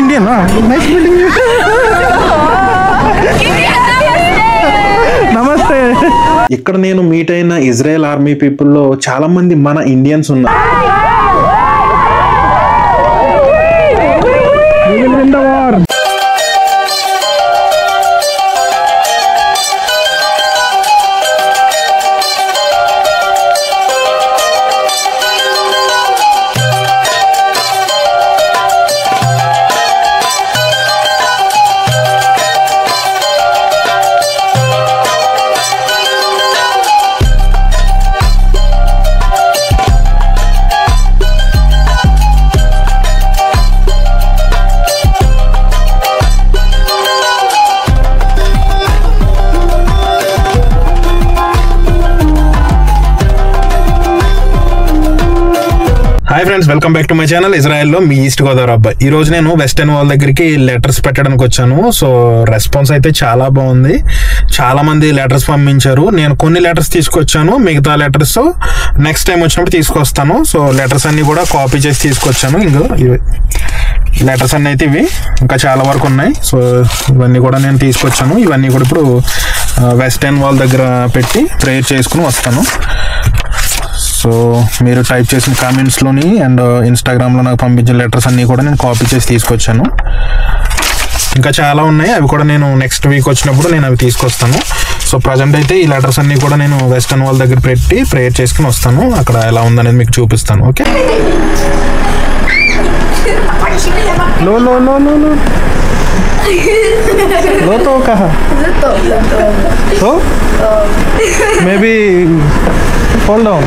Indian. Nice meeting you. నమస్తే. ఇక్కడ నేను మీట్ అయిన ఇజ్రాయెల్ ఆర్మీ పీపుల్లో చాలా మంది మన ఇండియన్స్ ఉన్నారు. Hi friends, welcome back to my channel. ఇజ్రాయెల్లో మీ ఈస్ట్ గోదావరి అబ్బాయి. ఈ రోజు నేను వెస్టర్న్ వాల్ దగ్గరికి లెటర్స్ పెట్టడానికి వచ్చాను. సో రెస్పాన్స్ అయితే చాలా బాగుంది. చాలా మంది లెటర్స్ పంపించారు. నేను కొన్ని లెటర్స్ తీసుకొచ్చాను, మిగతా లెటర్స్ నెక్స్ట్ టైం వచ్చినప్పుడు తీసుకొస్తాను. సో లెటర్స్ అన్ని కూడా కాపీ చేసి తీసుకొచ్చాను. ఇంకో లెటర్స్ అన్ని అయితే ఇవి ఇంకా చాలా వరకు ఉన్నాయి. సో ఇవన్నీ కూడా నేను తీసుకొచ్చాను. ఇవన్నీ కూడా ఇప్పుడు వెస్టర్న్ వాల్ దగ్గర పెట్టి ప్రేయర్ చేసుకుని వస్తాను. సో మీరు టైప్ చేసిన కామెంట్స్లోని అండ్ ఇన్స్టాగ్రామ్లో నాకు పంపించిన లెటర్స్ అన్నీ కూడా నేను కాపీ చేసి తీసుకొచ్చాను. ఇంకా చాలా ఉన్నాయి, అవి కూడా నేను నెక్స్ట్ వీక్ వచ్చినప్పుడు నేను అవి తీసుకొస్తాను. సో ప్రజెంట్ అయితే ఈ లెటర్స్ అన్నీ కూడా నేను వెస్టర్న్ వాల్ దగ్గర పెట్టి ప్రేయర్ చేసుకుని వస్తాను. అక్కడ ఎలా ఉందనేది మీకు చూపిస్తాను. ఓకే. लो लो लो लो लो लो तो कहा तो may be fall down.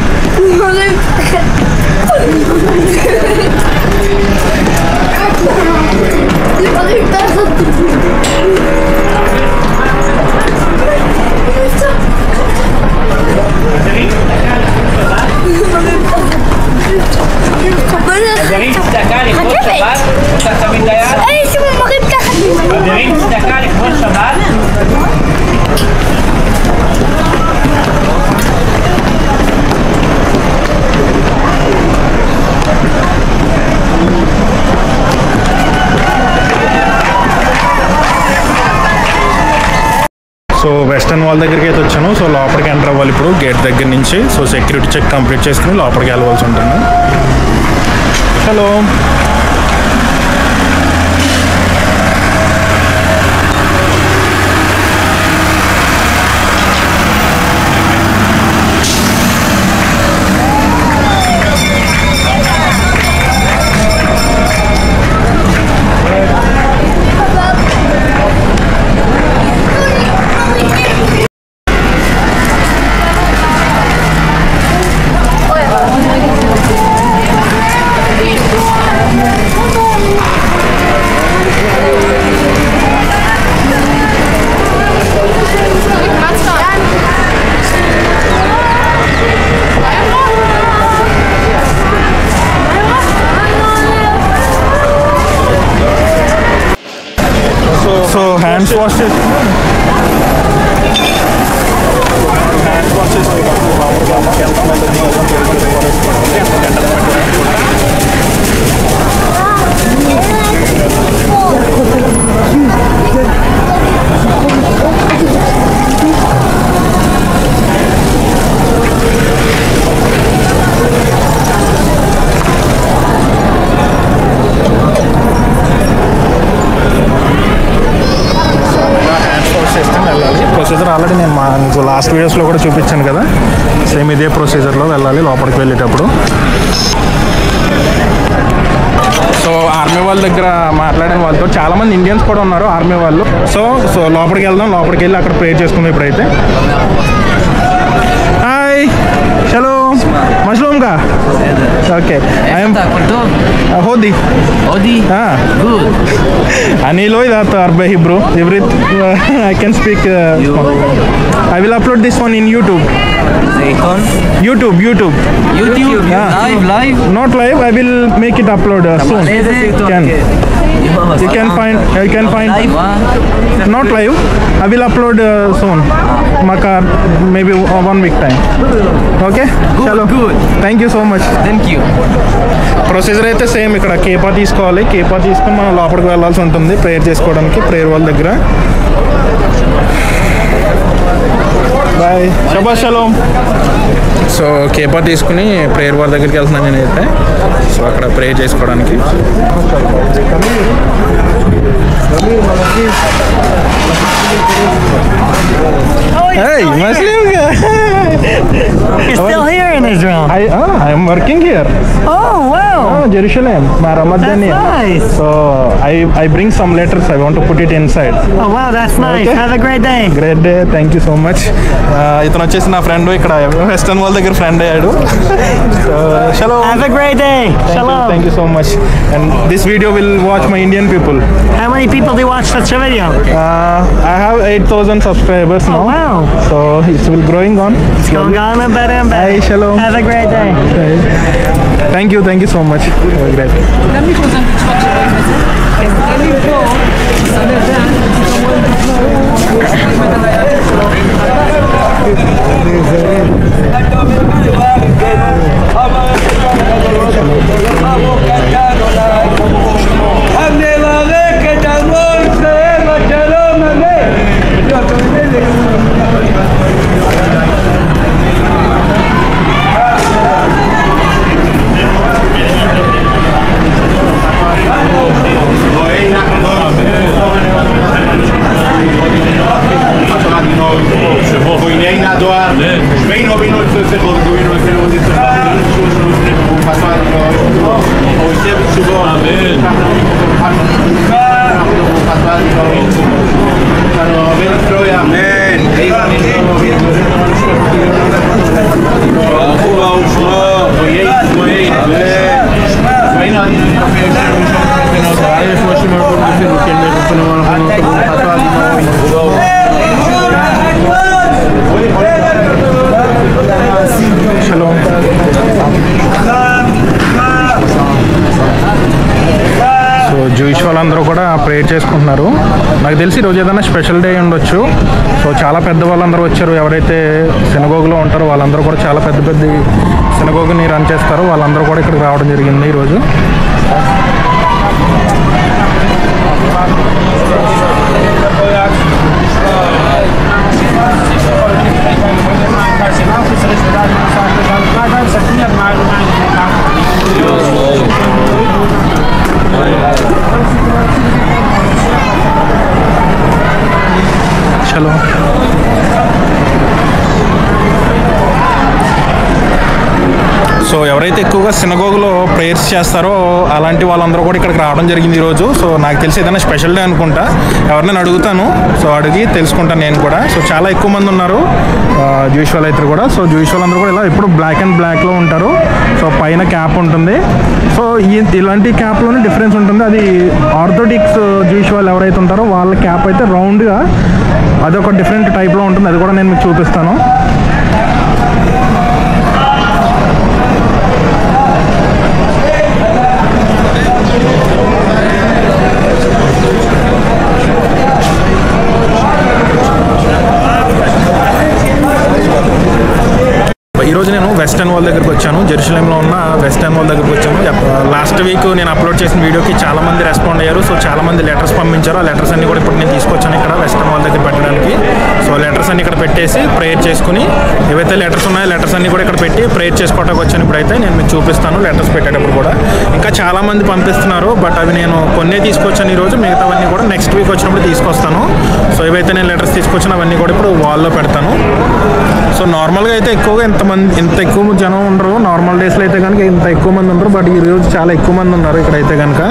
So western wall దగ్గరికి అయితే వచ్చాను. సో లోపలికి ఎంటర్ అవ్వాలి ఇప్పుడు గేట్ దగ్గర నుంచి. సో సెక్యూరిటీ చెక్ కంప్లీట్ చేసుకుని లోపలికి వెళ్ళవలసి ఉంటాను. Hello. So hands wash it. Procedure already నేను మీకు లాస్ట్ వీడియోస్లో కూడా చూపించాను కదా. సేమ్ ఇదే ప్రొసీజర్లో వెళ్ళాలి లోపలికి వెళ్ళేటప్పుడు. సో ఆర్మీ వాళ్ళ దగ్గర మాట్లాడిన వాళ్ళతో చాలామంది ఇండియన్స్ కూడా ఉన్నారు, ఆర్మీ వాళ్ళు. సో లోపలికి వెళ్దాం. లోపలికి వెళ్ళి అక్కడ ప్రేయర్ చేసుకుందాం ఇప్పుడైతే. హాయ్. హలో. मशरूम का ओके आई एम होदी होदी good ani lo that arbe hebrew every I can speak I will upload this one in YouTube. YouTube yeah. live not live, I will make it upload soon. Can You can find. Live? Not live. I will upload soon. Maka maybe 1 week time. Okay? Good. Thank you so much. Thank you. Procedure అయితే same ఇక్కడ కేపా తీసుకోవాలి. కేపా తీసుకుని మనం లోపలికి వెళ్ళాల్సి ఉంటుంది prayer చేసుకోవడానికి prayer వాళ్ళ దగ్గర. బాయ్. షబాష్ షలోమ్. సో కేపా తీసుకుని ప్రేయర్ వాళ్ళ దగ్గరికి వెళ్తున్నాను నేనైతే. సో అక్కడ ప్రేయర్ చేసుకోవడానికి. Hey, Muslim guy. You're still here in Israel. I am working here. Oh, wow. Jerusalem, Ramadan. That's nice. So I bring some letters. I want to put it inside. Oh, wow, that's nice. Okay. Have a great day. Great day. Thank you so much. ఇతను వచ్చేసి నా friend ఇక్కడ western wall దగ్గర friend అయ్యాడు. Shalom. Have a great day. Shalom. Thank you so much. And this video will watch my Indian people. How many people do you watch such a video? I have 8,000 subscribers now. Oh, wow. So it will growing on. It's going on and better and better. Hi, shalom. Have a great day. Thank you so much. Great. Jewish వాళ్ళందరూ కూడా prayer చేసుకుంటున్నారు. నాకు తెలిసి ఈరోజు ఏదైనా special day ఉండొచ్చు. So చాలా పెద్ద వాళ్ళందరూ వచ్చారు. ఎవరైతే సినగోగులో ఉంటారో వాళ్ళందరూ కూడా చాలా పెద్ద సినగోగుని రన్ చేస్తారో వాళ్ళందరూ కూడా ఇక్కడికి రావడం జరిగింది ఈరోజు. చలో సో ఎవరైతే ఎక్కువగా సినగోగులో ప్రేయర్స్ చేస్తారో అలాంటి వాళ్ళందరూ కూడా ఇక్కడికి రావడం జరిగింది ఈరోజు. సో నాకు తెలిసి ఏదైనా స్పెషల్ డే అనుకుంటా. ఎవరినైనా అడుగుతాను. సో అడిగి తెలుసుకుంటాను నేను కూడా. సో చాలా ఎక్కువ మంది ఉన్నారు జూయిష్ వాళ్ళు అయితే కూడా. సో జూయిష్ వాళ్ళందరూ కూడా ఇలా ఎప్పుడు బ్లాక్ అండ్ బ్లాక్లో ఉంటారు. సో పైన క్యాప్ ఉంటుంది. సో ఇలాంటి క్యాప్లోనే డిఫరెన్స్ ఉంటుంది. అది ఆర్థోడిక్స్ జూయిష్ వాళ్ళు ఎవరైతే ఉంటారో వాళ్ళ క్యాప్ అయితే రౌండ్గా అదొక డిఫరెంట్ టైప్లో ఉంటుంది. అది కూడా నేను మీకు చూపిస్తాను. ఈరోజు నేను వెస్టర్న్ వాల్ దగ్గరికి వచ్చాను. జెరూసలేంలో ఉన్న వెస్టర్న్ వాల్ దగ్గరికి వచ్చాను. లాస్ట్ వీక్ నేను అప్లోడ్ చేసిన వీడియోకి చాలామంది రెస్పాండ్ అయ్యారు. సో చాలామంది లెటర్స్ పంపించారు. ఆ లెటర్స్ అన్ని కూడా ఇప్పుడు నేను తీసుకొచ్చాను ఇక్కడ వెస్టర్న్ వాల్ దగ్గర పెట్టడానికి. సో లెటర్స్ అన్ని ఇక్కడ పెట్టేసి ప్రేయర్ చేసుకుని ఏవైతే లెటర్స్ ఉన్నాయో లెటర్స్ అన్ని కూడా ఇక్కడ పెట్టి ప్రేయర్ చేసుకోవడానికి వచ్చాను. ఇప్పుడైతే నేను మీకు చూపిస్తాను లెటర్స్ పెట్టేటప్పుడు కూడా. ఇంకా చాలామంది పంపిస్తున్నారు. బట్ అవి నేను కొన్నే తీసుకొచ్చాను ఈరోజు. మిగతావన్నీ కూడా నెక్స్ట్ వీక్ వచ్చినప్పుడు తీసుకొస్తాను. సో ఏవైతే నేను లెటర్స్ తీసుకొచ్చానో అవన్నీ కూడా ఇప్పుడు వాల్లో పెడతాను. సో నార్మల్గా అయితే ఎక్కువగా ఇంత ఎక్కువ జనం ఉండరు. నార్మల్ డేస్లో అయితే కనుక ఇంత ఎక్కువ మంది ఉండరు. బట్ ఈరోజు చాలా ఎక్కువ మంది ఉన్నారు ఇక్కడైతే కనుక.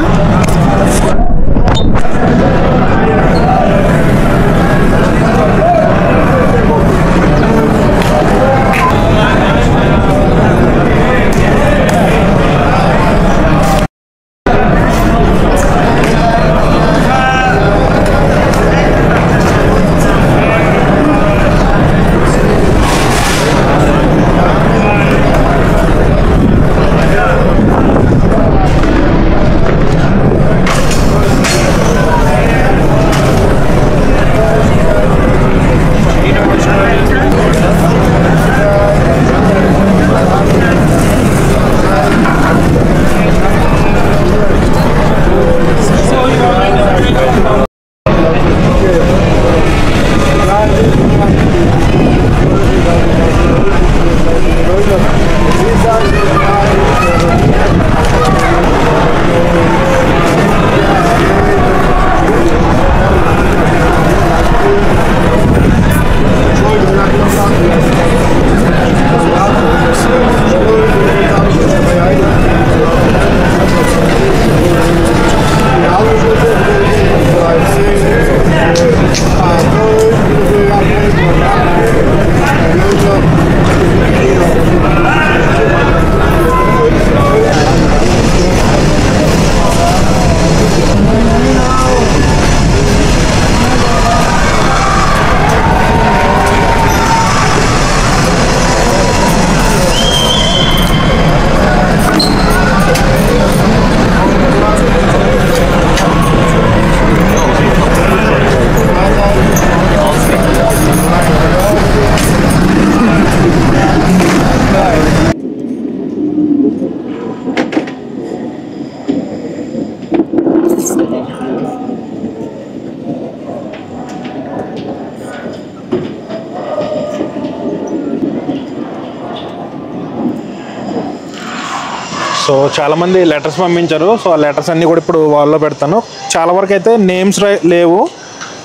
సో చాలామంది లెటర్స్ పంపించారు. సో ఆ లెటర్స్ అన్నీ కూడా ఇప్పుడు వాల్లో పెడతాను. చాలా వరకు అయితే నేమ్స్ లేవు.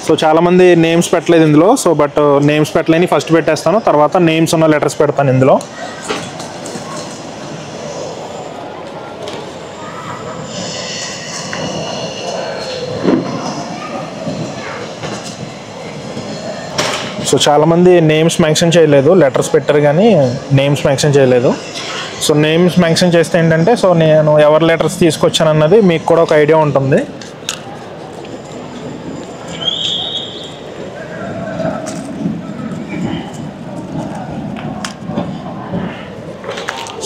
సో చాలామంది నేమ్స్ పెట్టలేదు ఇందులో. సో బట్ నేమ్స్ పెట్టలేని ఫస్ట్ పెట్టేస్తాను, తర్వాత నేమ్స్ ఉన్న లెటర్స్ పెడతాను ఇందులో. సో చాలామంది నేమ్స్ మెన్షన్ చేయలేదు, లెటర్స్ పెట్టారు కానీ నేమ్స్ మెన్షన్ చేయలేదు. సో నేమ్స్ మెన్షన్ చేస్తే ఏంటంటే సో నేను ఎవరి లెటర్స్ తీసుకొచ్చాను అన్నది మీకు కూడా ఒక ఐడియా ఉంటుంది.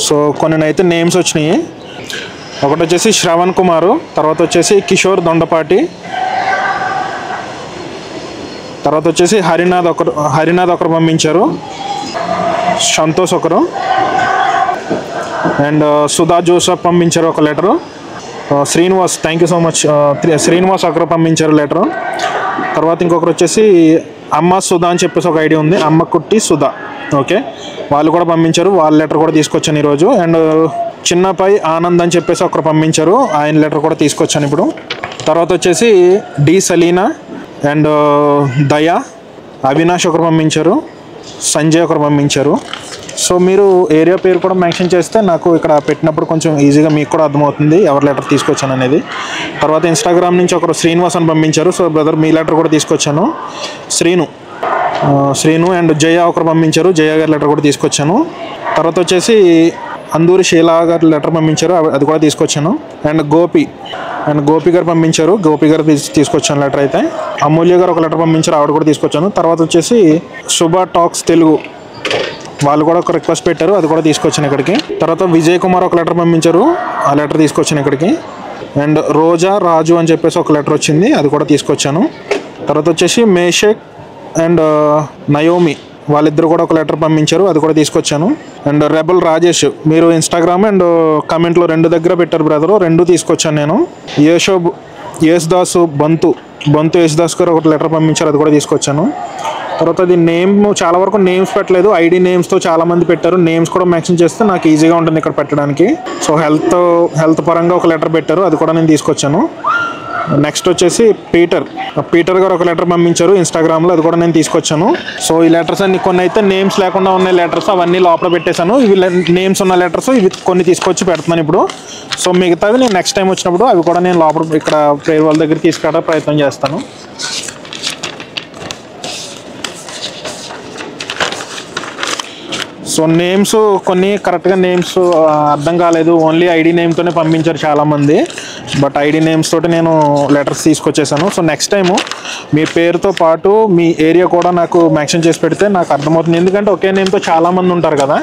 సో కొన్ని అయితే నేమ్స్ వచ్చినాయి. ఒకటి వచ్చేసి శ్రవణ్ కుమారు, తర్వాత వచ్చేసి కిషోర్ దొండపాటి, తర్వాత వచ్చేసి హరినాథ్ ఒకరు పంపించారు, సంతోష్ ఒకరు, అండ్ సుధా జోసఫ్ పంపించారు ఒక letter, Srinivas thank you so much Srinivas ఒకరు పంపించారు లెటరు. తర్వాత ఇంకొకరు వచ్చేసి అమ్మ సుధా అని చెప్పేసి ఒక ఐడియా ఉంది, అమ్మ కుట్టి సుధా, ఓకే వాళ్ళు కూడా పంపించారు. వాళ్ళ లెటర్ కూడా తీసుకొచ్చాను ఈరోజు. అండ్ చిన్నపై ఆనంద్ అని చెప్పేసి ఒకరు పంపించారు, ఆయన లెటర్ కూడా తీసుకొచ్చాను ఇప్పుడు. తర్వాత వచ్చేసి డి సలీనా అండ్ దయా, అవినాష్ ఒకరు పంపించారు, సంజయ్ ఒకరు పంపించారు. సో మీరు ఏరియా పేరు కూడా మెన్షన్ చేస్తే నాకు ఇక్కడ పెట్టినప్పుడు కొంచెం ఈజీగా మీకు కూడా అర్థమవుతుంది ఎవరి లెటర్ తీసుకొచ్చాను అనేది. తర్వాత ఇన్స్టాగ్రామ్ నుంచి ఒకరు శ్రీనివాస్ అని పంపించారు. సో బ్రదర్ మీ లెటర్ కూడా తీసుకొచ్చాను. శ్రీను అండ్ జయ ఒకరు పంపించారు, జయ గారి లెటర్ కూడా తీసుకొచ్చాను. తర్వాత వచ్చేసి అందూరి శీలా గారి లెటర్ పంపించారు, అది కూడా తీసుకొచ్చాను. అండ్ గోపి గారు పంపించారు, గోపి గారు తీసుకొచ్చాను లెటర్ అయితే. అమూల్య గారు ఒక లెటర్ పంపించారు, ఆవిడ కూడా తీసుకొచ్చాను. తర్వాత వచ్చేసి శుభ టాక్స్ తెలుగు వాళ్ళు కూడా ఒక రిక్వెస్ట్ పెట్టారు, అది కూడా తీసుకొచ్చాను ఇక్కడికి. తర్వాత విజయ్ కుమార్ ఒక లెటర్ పంపించారు, ఆ లెటర్ తీసుకొచ్చాను ఇక్కడికి. అండ్ రోజా రాజు అని చెప్పేసి ఒక లెటర్ వచ్చింది, అది కూడా తీసుకొచ్చాను. తర్వాత వచ్చేసి మేషక్ అండ్ నయోమి వాళ్ళిద్దరు కూడా ఒక లెటర్ పంపించారు, అది కూడా తీసుకొచ్చాను. అండ్ రెబల్ రాజేష్ మీరు ఇన్స్టాగ్రామ్ అండ్ కామెంట్లో 2 దగ్గర పెట్టారు బ్రదరు, 2 తీసుకొచ్చాను నేను. యేసుదాసు బంతు యేసుదాస్ గారు ఒక లెటర్ పంపించారు, అది కూడా తీసుకొచ్చాను. తర్వాత అది నేమ్ చాలా వరకు నేమ్స్ పెట్టలేదు, ఐడి నేమ్స్తో చాలామంది పెట్టారు. నేమ్స్ కూడా మెన్షన్ చేస్తే నాకు ఈజీగా ఉంటుంది ఇక్కడ పెట్టడానికి. సో హెల్త్ పరంగా ఒక లెటర్ పెట్టారు, అది కూడా నేను తీసుకొచ్చాను. నెక్స్ట్ వచ్చేసి పీటర్ గారు ఒక లెటర్ పంపించారు ఇన్స్టాగ్రామ్లో, అది కూడా నేను తీసుకొచ్చాను. సో ఈ లెటర్స్ అన్ని కొన్ని అయితే నేమ్స్ లేకుండా ఉన్న లెటర్స్ అవన్నీ లోపల పెట్టేశాను. ఇవి నేమ్స్ ఉన్న లెటర్స్ ఇవి కొన్ని తీసుకొచ్చి పెడుతున్నాను ఇప్పుడు. సో మిగతావి నేను నెక్స్ట్ టైం వచ్చినప్పుడు అవి కూడా నేను లోపల ఇక్కడ ప్రేయర్ వాళ్ళ దగ్గర తీసుకురావడానికి ప్రయత్నం చేస్తాను. సో నేమ్స్ కొన్ని కరెక్ట్గా నేమ్స్ అర్థం కాలేదు, ఓన్లీ ఐడి నేమ్తోనే పంపించారు చాలామంది. బట్ ఐడి నేమ్స్ తోటి నేను లెటర్స్ తీసుకొచ్చేసాను. సో నెక్స్ట్ టైము మీ పేరుతో పాటు మీ ఏరియా కూడా నాకు మెన్షన్ చేసి పెడితే నాకు అర్థమవుతుంది. ఎందుకంటే ఒకే నేమ్తో చాలామంది ఉంటారు కదా.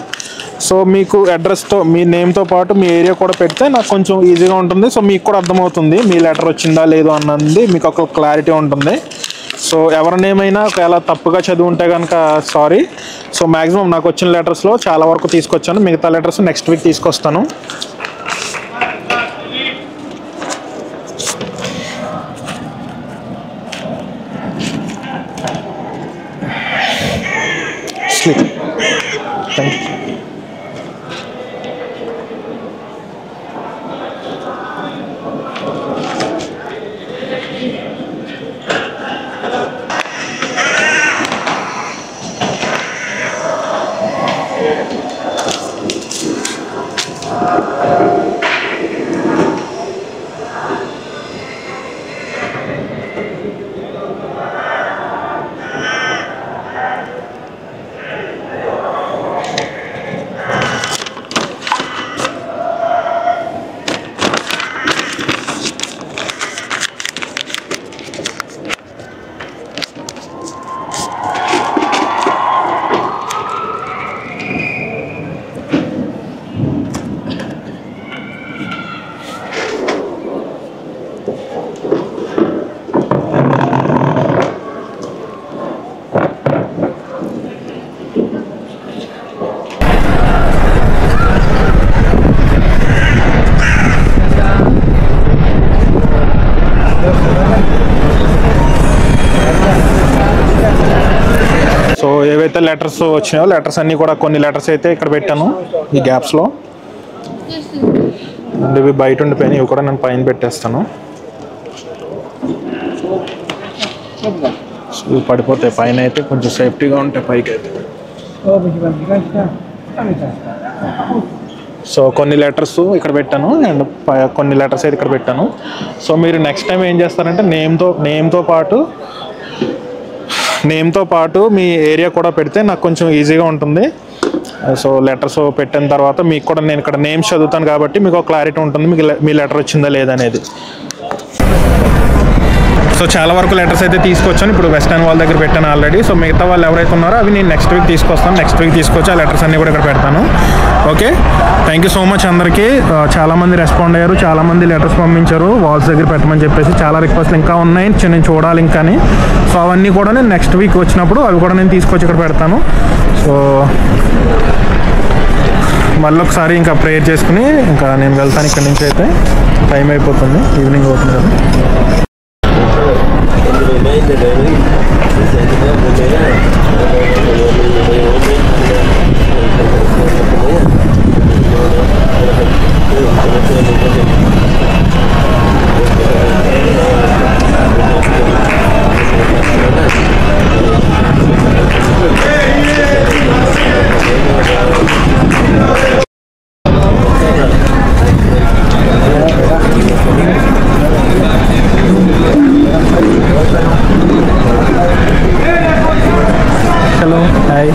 సో మీకు అడ్రస్తో మీ నేమ్తో పాటు మీ ఏరియా కూడా పెడితే నాకు కొంచెం ఈజీగా ఉంటుంది. సో మీకు కూడా అర్థమవుతుంది మీ లెటర్ వచ్చిందా లేదో అన్నది మీకు ఒక క్లారిటీ ఉంటుంది. సో ఎవరి నేమ్ అయినా ఒకవేళ తప్పుగా చదివి ఉంటే కనుక సారీ. సో మ్యాక్సిమం నాకు వచ్చిన లెటర్స్లో చాలా వరకు తీసుకొచ్చాను, మిగతా లెటర్స్ నెక్స్ట్ వీక్ తీసుకొస్తాను. Thank you. సో ఏవైతే లెటర్స్ వచ్చినాయో లెటర్స్ అన్నీ కూడా కొన్ని లెటర్స్ అయితే ఇక్కడ పెట్టాను ఈ గ్యాప్స్లో. అండ్ ఇవి బయట ఉండిపోయినాయి, ఇవి కూడా నేను పైన పెట్టేస్తాను. ఇవి పడిపోతాయి పైన అయితే, కొంచెం సేఫ్టీగా ఉంటాయి పైకి అయితే. సో కొన్ని లెటర్స్ ఇక్కడ పెట్టాను అండ్ కొన్ని లెటర్స్ అయితే ఇక్కడ పెట్టాను. సో మీరు నెక్స్ట్ టైం ఏం చేస్తారంటే నేమ్తో పాటు మీ ఏరియా కూడా పెడితే నాకు కొంచెం ఈజీగా ఉంటుంది. సో లెటర్స్ పెట్టిన తర్వాత మీకు కూడా నేను ఇక్కడ నేమ్స్ చదువుతాను కాబట్టి మీకు క్లారిటీ ఉంటుంది మీకు మీ లెటర్ వచ్చిందా లేదనేది. సో చాలా వరకు లెటర్స్ అయితే తీసుకొచ్చాను, ఇప్పుడు వెస్టర్న్ వాల్ దగ్గర పెట్టాను ఆల్రెడీ. సో మిగతా వాళ్ళు ఎవరైతే ఉన్నారో అవి నేను నెక్స్ట్ వీక్ తీసుకొస్తాను. నెక్స్ట్ వీక్ తీసుకొచ్చి ఆ లెటర్స్ అన్నీ కూడా ఇక్కడ పెడతాను. Okay, thank you so much అందరికీ. చాలామంది రెస్పాండ్ అయ్యారు, చాలామంది లెటర్స్ పంపించారు వాల్స్ దగ్గర పెట్టమని చెప్పేసి. చాలా రిక్వెస్ట్లు ఇంకా ఉన్నాయి, నేను చూడాలి ఇంకాని. సో అవన్నీ కూడా నేను నెక్స్ట్ వీక్ వచ్చినప్పుడు అవి కూడా నేను తీసుకొచ్చి ఇక్కడ పెడతాను. సో మళ్ళీ ఒకసారి ఇంకా ప్రేయర్ చేసుకుని ఇంకా నేను వెళ్తాను ఇక్కడి నుంచి. అయితే టైం అయిపోతుంది, ఈవినింగ్ అవుతుంది కదా. Hello, hi.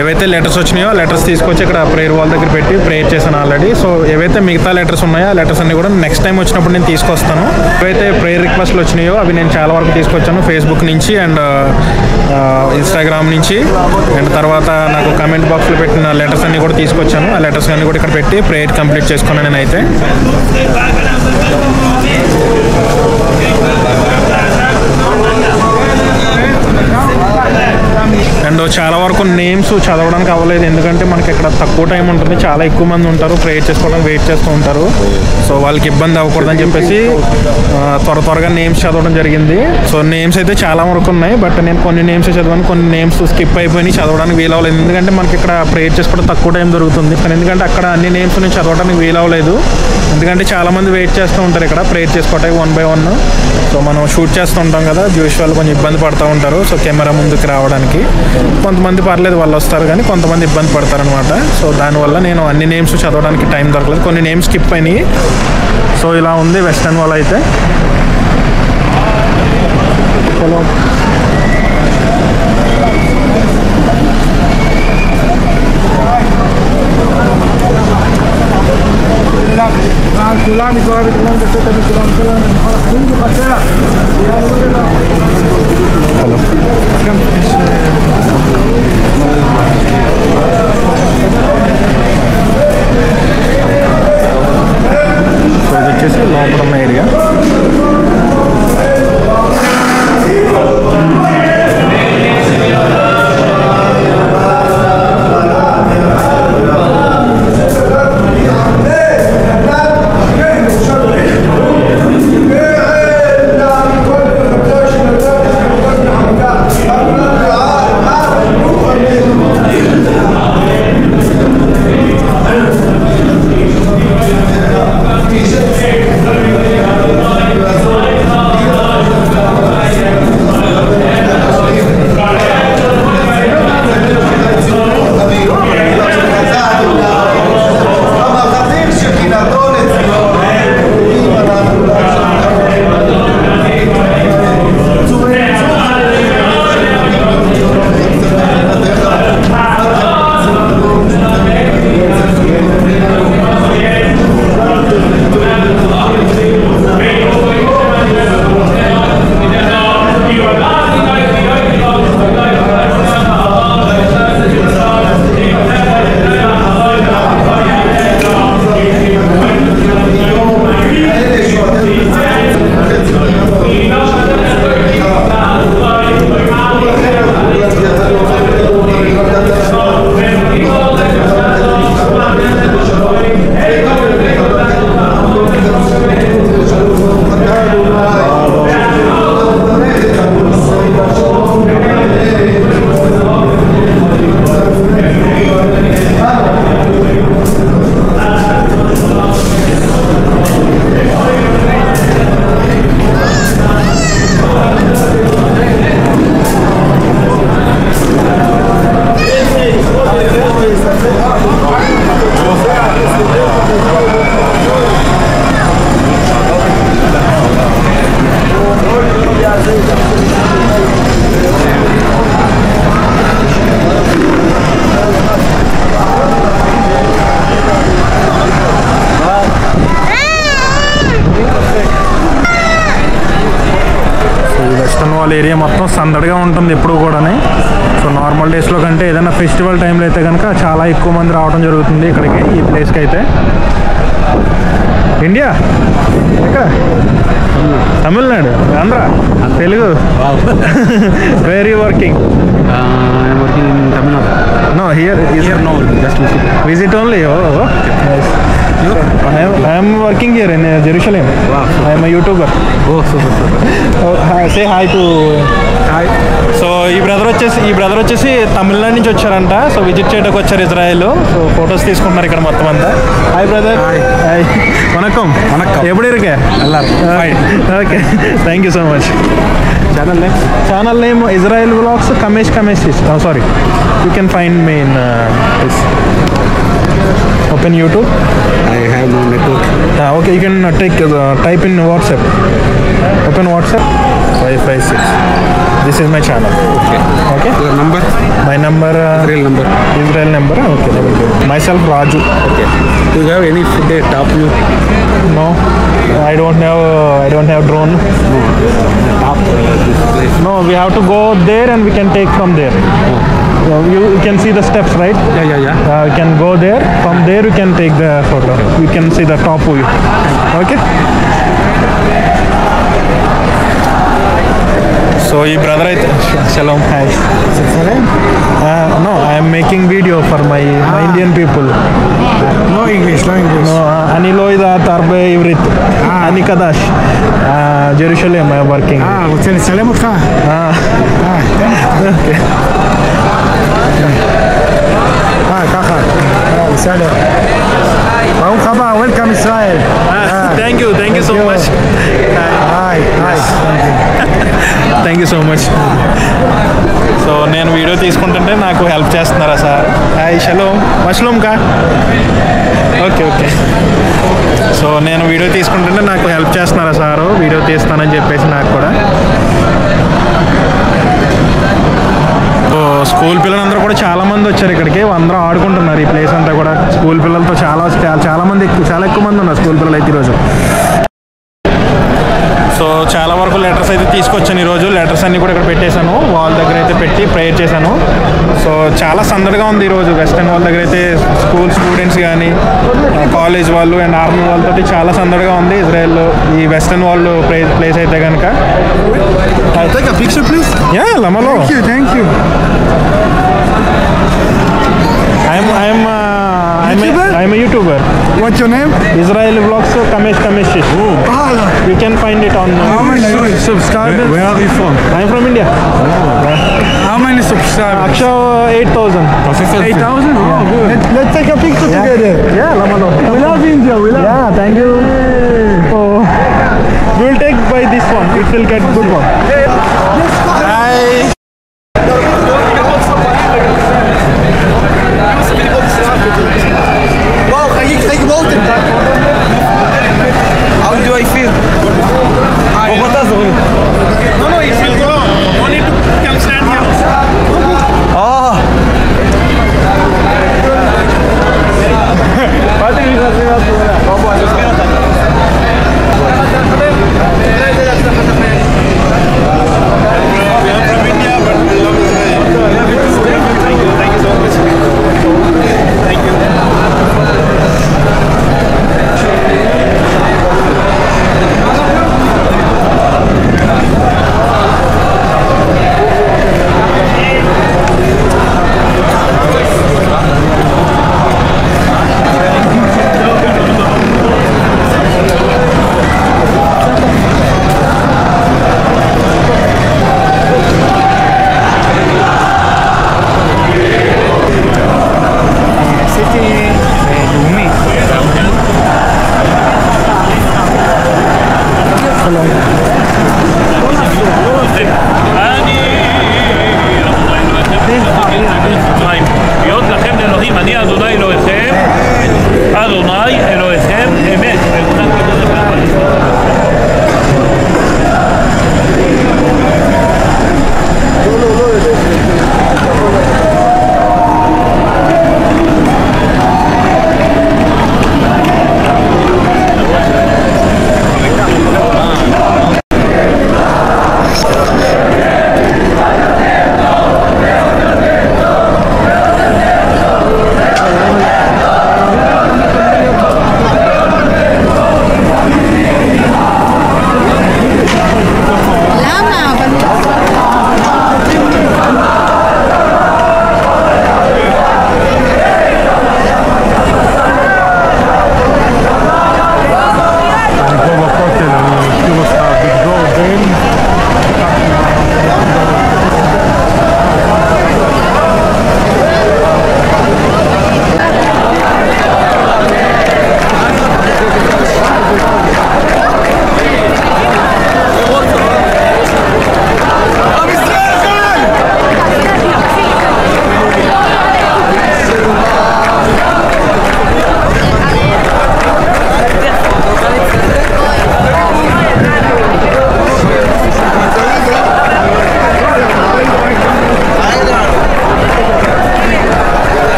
ఏవైతే లెటర్స్ వచ్చినాయో లెటర్స్ తీసుకొచ్చి ఇక్కడ ప్రేయర్ వాల్ దగ్గర పెట్టి ప్రేయర్ చేశాను ఆల్రెడీ. సో ఏవైతే మిగతా లెటర్స్ ఉన్నాయో ఆ లెటర్స్ అన్ని కూడా నెక్స్ట్ టైం వచ్చినప్పుడు నేను తీసుకొస్తాను. ఏవైతే ప్రేయర్ రిక్వెస్ట్లు వచ్చినాయో అవి నేను చాలా వరకు తీసుకొచ్చాను ఫేస్బుక్ నుంచి అండ్ ఇన్స్టాగ్రామ్ నుంచి. అండ్ తర్వాత నాకు కమెంట్ బాక్స్లో పెట్టిన లెటర్స్ అన్ని కూడా తీసుకొచ్చాను. ఆ లెటర్స్ అన్ని కూడా ఇక్కడ పెట్టి ప్రేయర్ కంప్లీట్ చేసుకున్నాను నేనైతే. అండ్ చాలా వరకు నేమ్స్ చదవడానికి అవ్వలేదు, ఎందుకంటే మనకి ఇక్కడ తక్కువ టైం ఉంటుంది, చాలా ఎక్కువ మంది ఉంటారు, ప్రేయర్ చేసుకోవడానికి వెయిట్ చేస్తూ ఉంటారు. సో వాళ్ళకి ఇబ్బంది అవ్వకూడదని చెప్పేసి త్వరగా నేమ్స్ చదవడం జరిగింది. సో నేమ్స్ అయితే చాలా వరకు ఉన్నాయి, బట్ నేను కొన్ని నేమ్స్ చదివాను, కొన్ని నేమ్స్ స్కిప్ అయిపోయి చదవడానికి వీలవ్వలేదు. ఎందుకంటే మనకి ఇక్కడ ప్రేయర్ చేసుకోవడం తక్కువ టైం దొరుకుతుంది, కానీ ఎందుకంటే అక్కడ అన్ని నేమ్స్ నేను చదవడానికి వీలవ్వలేదు. ఎందుకంటే చాలామంది వెయిట్ చేస్తూ ఉంటారు ఇక్కడ ప్రేయర్ చేసుకోవడానికి 1 by 1. సో మనం షూట్ చేస్తూ ఉంటాం కదా, జూయిష్ వాళ్ళు కొంచెం ఇబ్బంది పడుతూ ఉంటారు సో కెమెరా ముందుకు రావడానికి. కొంతమంది పర్లేదు వాళ్ళు వస్తారు, కానీ కొంతమంది ఇబ్బంది పడతారనమాట. సో దానివల్ల నేను అన్ని నేమ్స్ చదవడానికి టైం దొరకలేదు, కొన్ని నేమ్స్ స్కిప్ అయినాయి. సో ఇలా ఉంది వెస్టర్న్ వాల్ అయితే. హలో సో ఇది వచ్చేసి లోపల ఉన్న ఏరియా. సందడిగా ఉంటుంది ఎప్పుడు కూడా. సో నార్మల్ డేస్లో కంటే ఏదైనా ఫెస్టివల్ టైంలో అయితే కనుక చాలా ఎక్కువ మంది రావడం జరుగుతుంది ఇక్కడికి, ఈ ప్లేస్కి అయితే. ఇండియా ఎక్కడ? Tamil Nadu, Andhra, Telugu. Where you working? I'm working in Tamil Nadu. No, here No, just visit. visit only. Oh, nice. I am working here in Jerusalem. Wow. I am a YouTuber. Oh, super. Oh, say hi to. Hi. So ఈ brother వచ్చేసి తమిళనాడు నుంచి వచ్చారంట. So visit చేయడానికి వచ్చారు Israel. So photos తీసుకుంటున్నారు ఇక్కడ మొత్తం అంతా. Hi brother. హాయ్, వనకం. ఎప్పుడు ఇరుకే? Okay, thank you so much. Channel name Israel Vlogs Kamesh. Oh, sorry. You can find me in this. Open YouTube. I have no network. Okay, you can type in WhatsApp. Open WhatsApp. 556. This is my channel. Okay. Your number? My number. Israel number. Okay. That will do. Myself Raju. Okay. Do you have any food at top view? No, I don't have drone. No. Top this place. No, we have to go there and we can take from there. You can see the steps, right? Yeah. You can go there. From there you can take the photo. You can see the top view. Okay. So ఈ brother అయితే Shalom. Hi. No, I am making video for my Indian people. No English. No, אני לא יודעת הרבה עברית. אני קדש. Jerusalem I am working. רוצה לצלם אותך? Okay. ככה. בסדר. ברוך הבא, welcome ישראל. Thank you so much. Hi. Thank you so much. So నేను video తీసుకుంటుంటే నాకు help చేస్తున్నారా sir? Hi, shalom, మష్లూమ్ కా? Okay. So నేను video తీసుకుంటుంటే నాకు help చేస్తున్నారా sir? Video తీస్తానని చెప్పేసి నాకు కూడా. సో స్కూల్ పిల్లలందరూ కూడా చాలా మంది వచ్చారు ఇక్కడికి. అందరూ ఆడుకుంటున్నారు ఈ ప్లేస్ అంతా కూడా. స్కూల్ పిల్లలతో చాలా మంది చాలా ఎక్కువ మంది ఉన్నారు స్కూల్ పిల్లలు అయితే ఈరోజు. సో చాలా వరకు లెటర్స్ అయితే తీసుకొచ్చాను ఈరోజు. లెటర్స్ అన్నీ కూడా ఇక్కడ పెట్టేశాను. వాల్ దగ్గర అయితే పెట్టి ప్రేయర్ చేశాను. సో చాలా సందడిగా ఉంది ఈరోజు. వెస్టర్న్ వాల్ దగ్గర అయితే స్కూల్ స్టూడెంట్స్ కానీ కాలేజ్ వాళ్ళు అండ్ ఆర్మీ వాళ్ళతో చాలా సందడిగా ఉంది ఇజ్రాయెల్లో ఈ వెస్టర్న్ వాల్ ప్లేస్ అయితే కనుక. Take a picture please. Yeah, lamalo. Thank you. I'm a YouTuber. What's your name? Israel Vlogs Kamesh. You can find it on. How many subscribers? Where are you from? I'm from India. How many subscribers? Aksha 8,000. 8,000? Oh, good. Let's take a picture together. Yeah, lamalo. We love India. Yeah, thank you. So we will take by this one. It will get good one. Hi. Wow, hij gewoond. How do I feel? No, if you go, only to come stand here.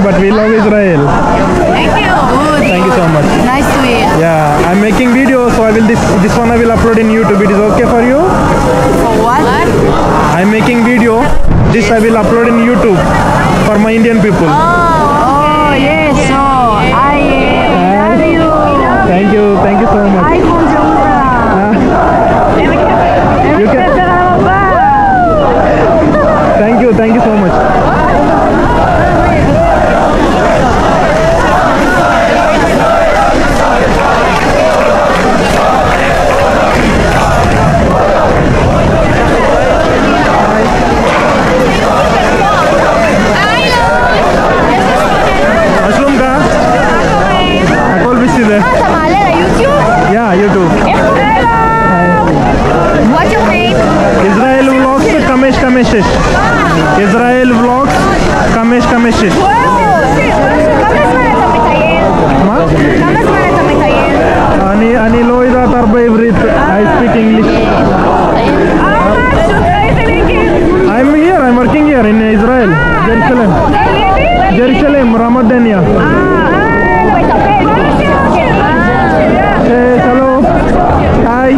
but we love Israel. Thank you. Good. Thank you so much. Nice to hear. Yeah, I'm making videos, so I will this one I will upload in YouTube. It is okay for you? For what? I'm making video. This I will upload in YouTube for my Indian people. Oh, yes. So, I love you. Thank you so much. I You can. Thank you so much. Mushroom ka? Ako always ಇದೆ. Yeah, YouTube. What's your name? Israel Vlogs Kamesh Kameshish. Israel Vlogs Kamesh Kameshish. מה? כמה זמן אתה מטייל? אני לא יודעת הרבה עברית. I speak English. I'm here, I'm working here in Israel, Jerusalem. Jerusalem, Ramadania. Hello. Hi.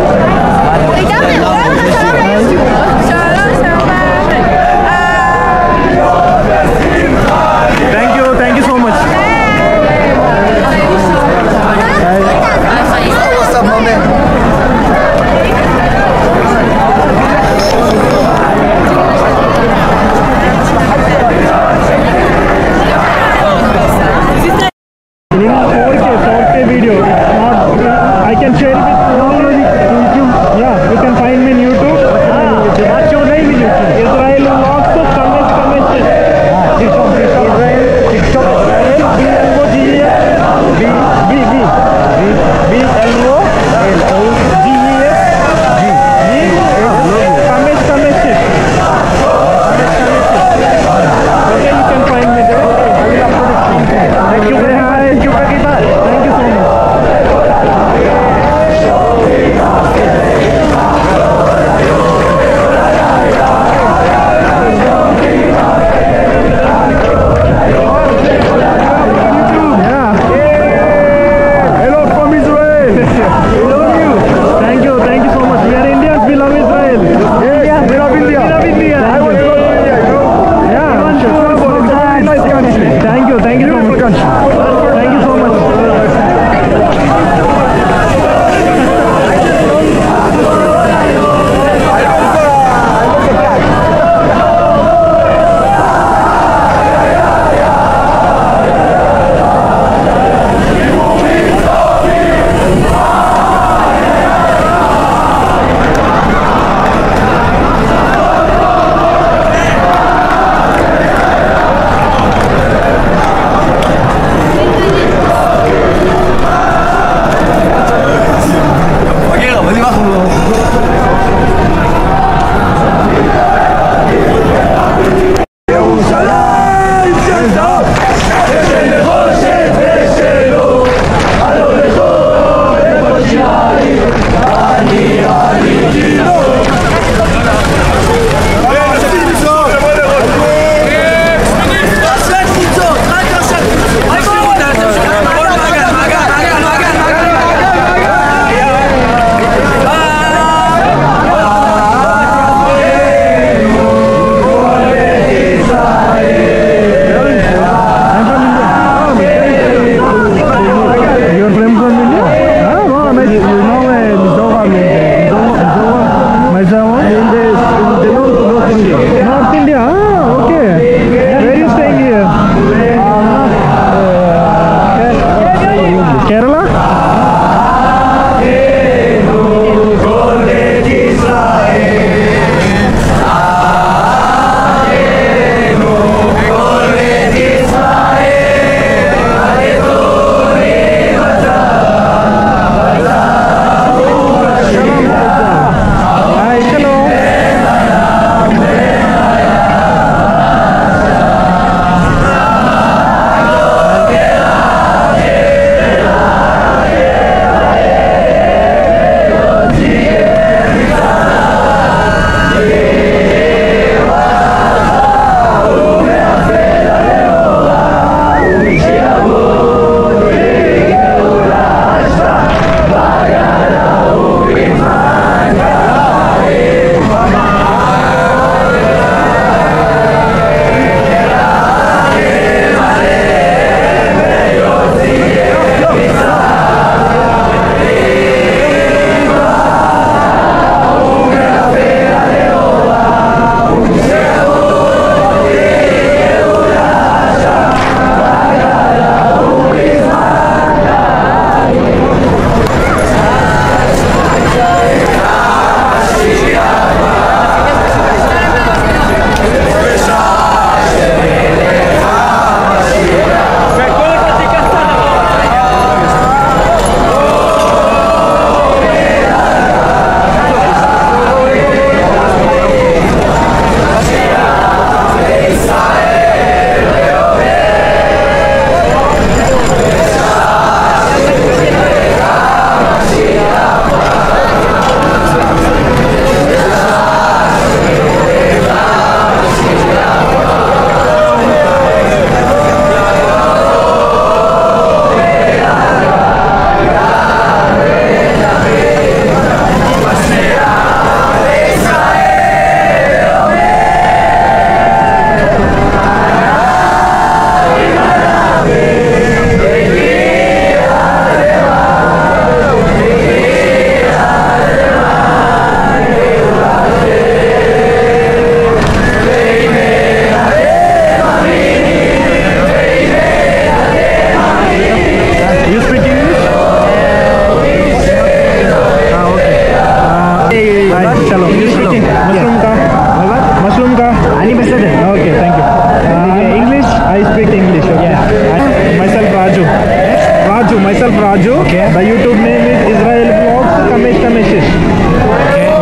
Raju. The YouTube name is Israel Vlogs Kamesh Kameshish.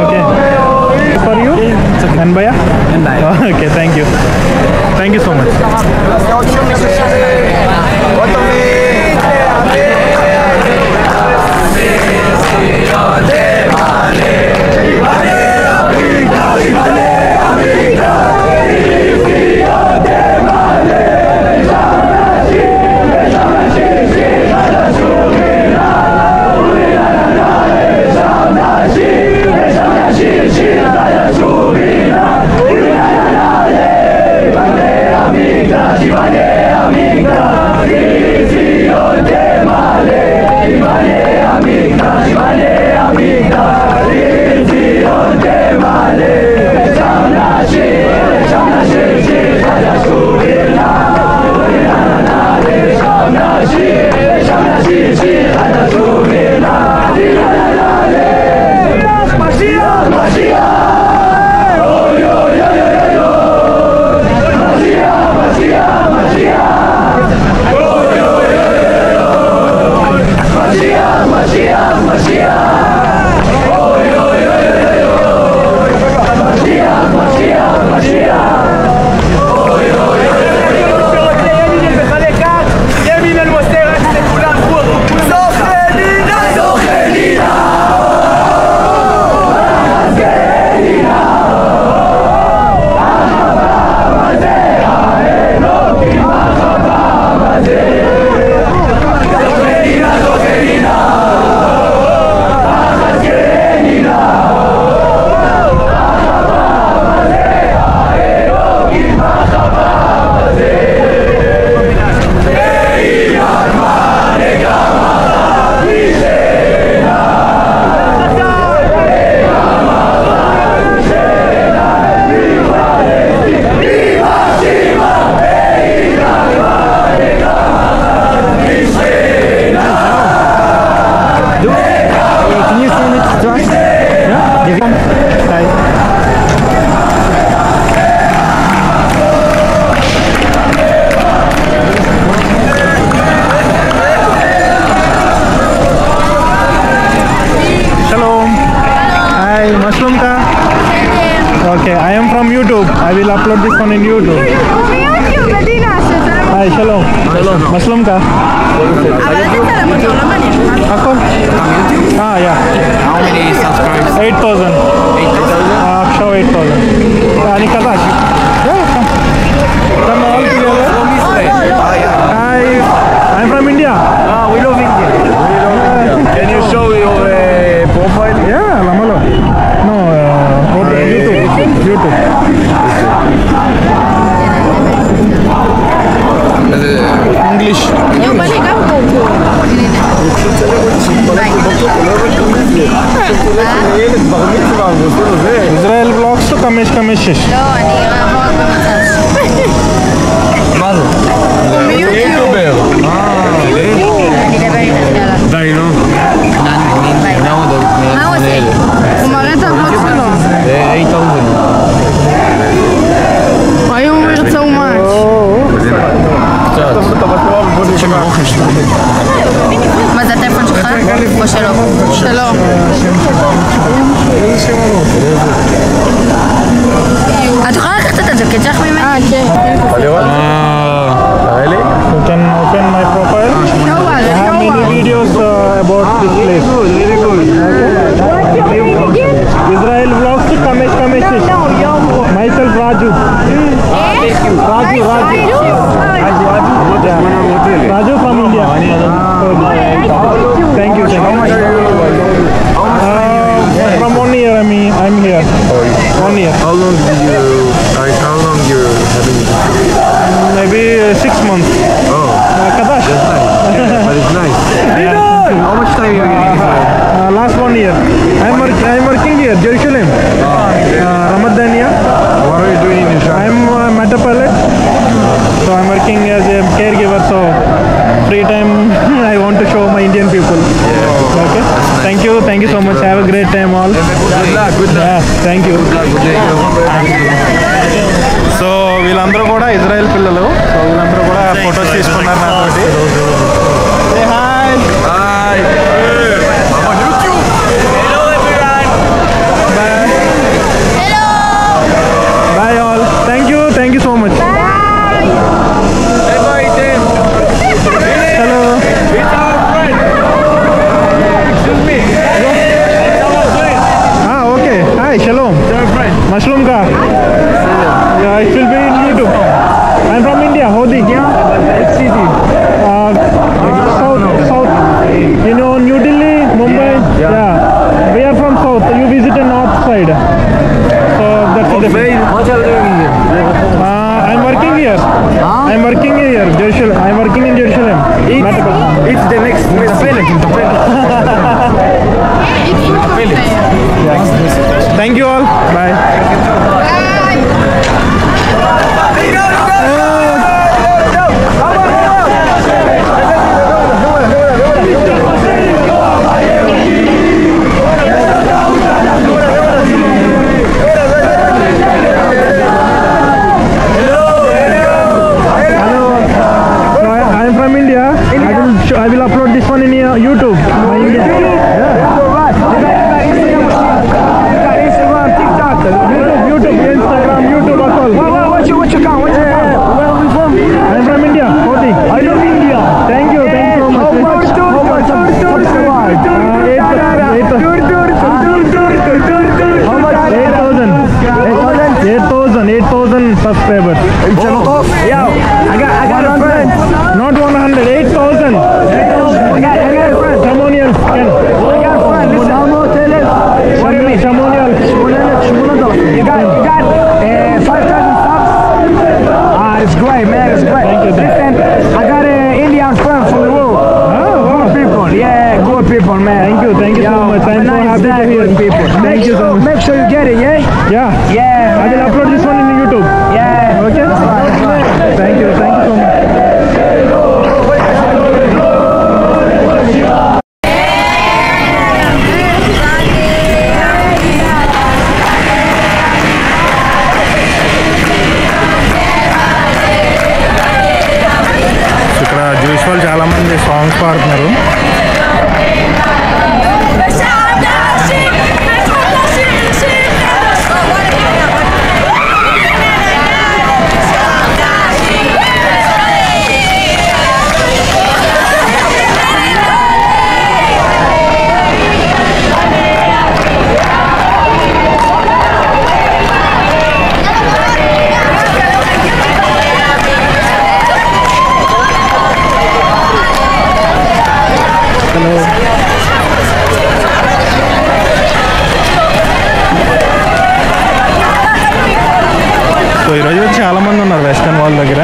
Okay. For you? And Bhaiya? Okay, thank you. Thank you so much. Okay, I am from YouTube. I will upload this one in YouTube. Hi, shalom. Shalom. Muslim ka? Ako? Ah, yeah. How many subscribers? 8,000. 8,000? Show 8,000. Ani Kazakh? Yeah, come. Come all together. Hi, I'm from India. We love India. Can you show your profile? Yeah, Lamalo. No, YouTube. English. Israel Vlogs to Kamesh Kameshish. לא, אני אעבור רק במצב. מה זה? יוטיובר. אני אדבר איתך, יאללה. די, נו. מה הוא עושה? הוא מראה את הבלוג שלו. 8,000. היום הוא ירצה אומץ. מה זה הטלפון שלך? או שלו? שלו. את יכולה לקחת את הג'קט שלך ממני? כן. Really? You can open my profile. I have many videos about this place. Really good. Israel Vlogs to Kamesh Kameshish. Myself Raju. Raju from India. Thank you. From 1 year I'm here. 1 year. How long you having? Maybe 6 months. Oh, Kadash. that's nice. Yeah, but it's nice. How much time you getting Israel? Last 1 year. I'm working here, Jerusalem. Ramadania. What are you doing in Israel? I'm a metapilot. So I'm working as a caregiver. So free time I want to show my Indian people. Okay. Thank you so much. Have a great time all. Good luck. Good luck. Yeah, thank you. Good day. So వీళ్ళందరూ కూడా Israel పిల్లలు. So వీళ్ళందరూ కూడా photos తీసుకున్నారు నాతోటి. Hi. Jerusalem. I'm working in Jerusalem. It's the next village. Thank you all. Bye. I will upload this one in YouTube. Instagram, TikTok, YouTube, all. What's your account? Where are you from? I'm from India. 40. I love India. Thank you so much. How much subscribe? 8,000 subscribers. Yo, I got a friend. Not 100, 8,000. I got a friend. Someone else can. I got a friend. What do you mean? Someone else. You got 5,000 subs. It's great, man. It's great. Thank you. Listen, I got an Indian friend from the world. Good people. Yeah, good people, man. Thank you so much. I'm so happy to hear. People. Thank you so much. Make sure you get it, yeah? Yeah. Yeah. I will upload this one in YouTube. Yeah. Okay? Thank you so much. ఇక్కడ Jewish వాళ్ళు చాలా మంది songs పాడుతున్నారు. So ఈరోజు చాలా మంది ఉన్నారు western wall దగ్గర.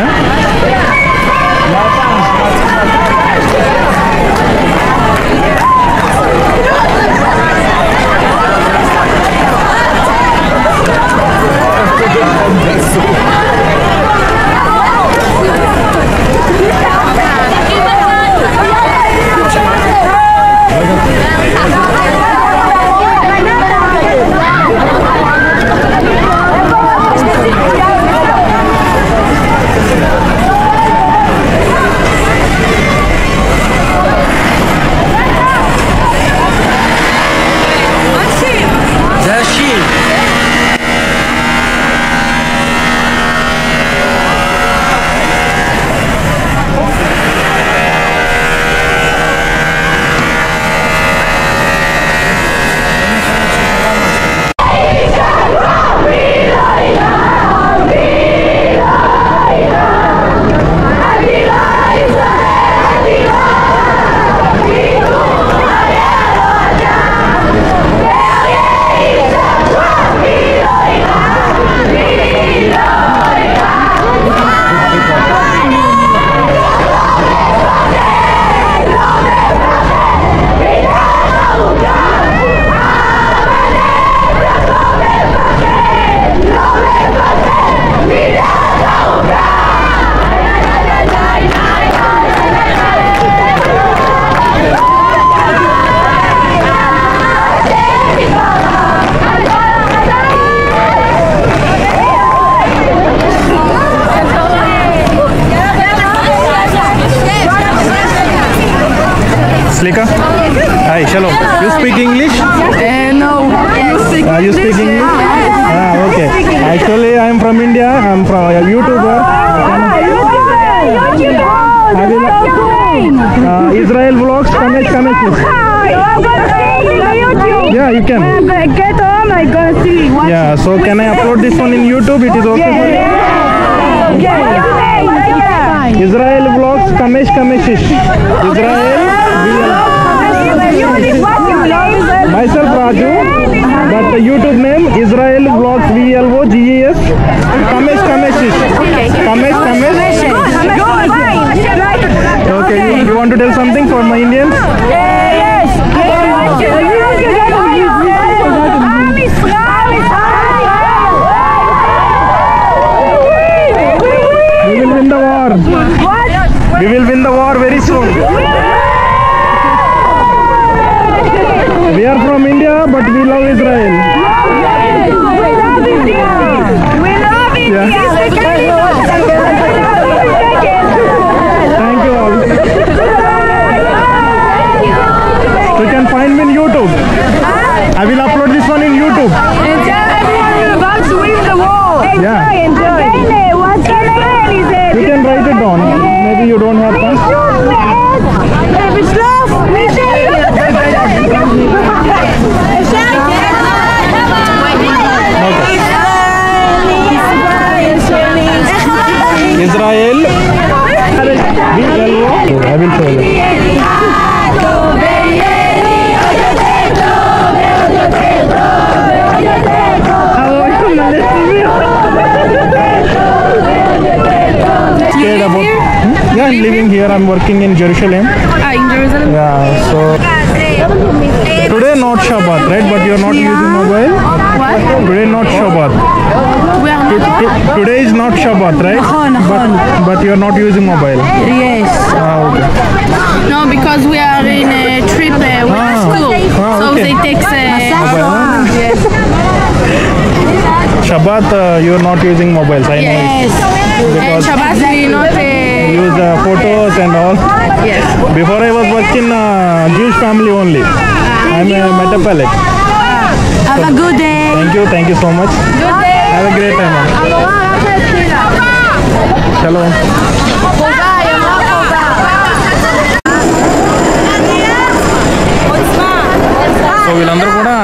Slika? Hi, shalom. You speak English? No. You speak English? Okay. Actually, I am from India. I am from a YouTuber. Israel vlogs. Yeah, you can. Get home, I gonna see. Yeah, so can I upload this one in YouTube? It is okay for you? Israel vlogs Kameshish. Israel. Myself Raju, but the YouTube name Israel Vlogs VLOGES. Kameshish. Kamesh. want to tell something for my Indians? Yes. We will win the war. We will win the war very soon. We are from India, but we love Israel. Thank you all. You can find me in YouTube. I will upload this one in YouTube. Yeah. You can write it down. Maybe you don't have time. Israel. I will show you. Scared about? Yeah, I'm living here. I'm working in Jerusalem. In Jerusalem? Yeah, so today not Shabbat, right? But you're not using mobile? What? Today not Shabbat. We are not. Today is not Shabbat, right? But you're not using mobile. Yes. Okay. No, because we are in a trip with the school. So okay. they take yes. Shabbat, you're not using mobiles, I know. Yes. And Because Shabbat we not use photos and all. yes. Before I was working Jewish family only. I'm a metaphilic. Have a good day. Thank you so much. Good day. Have a great time. Shalom. So వీళ్ళందరూ కూడా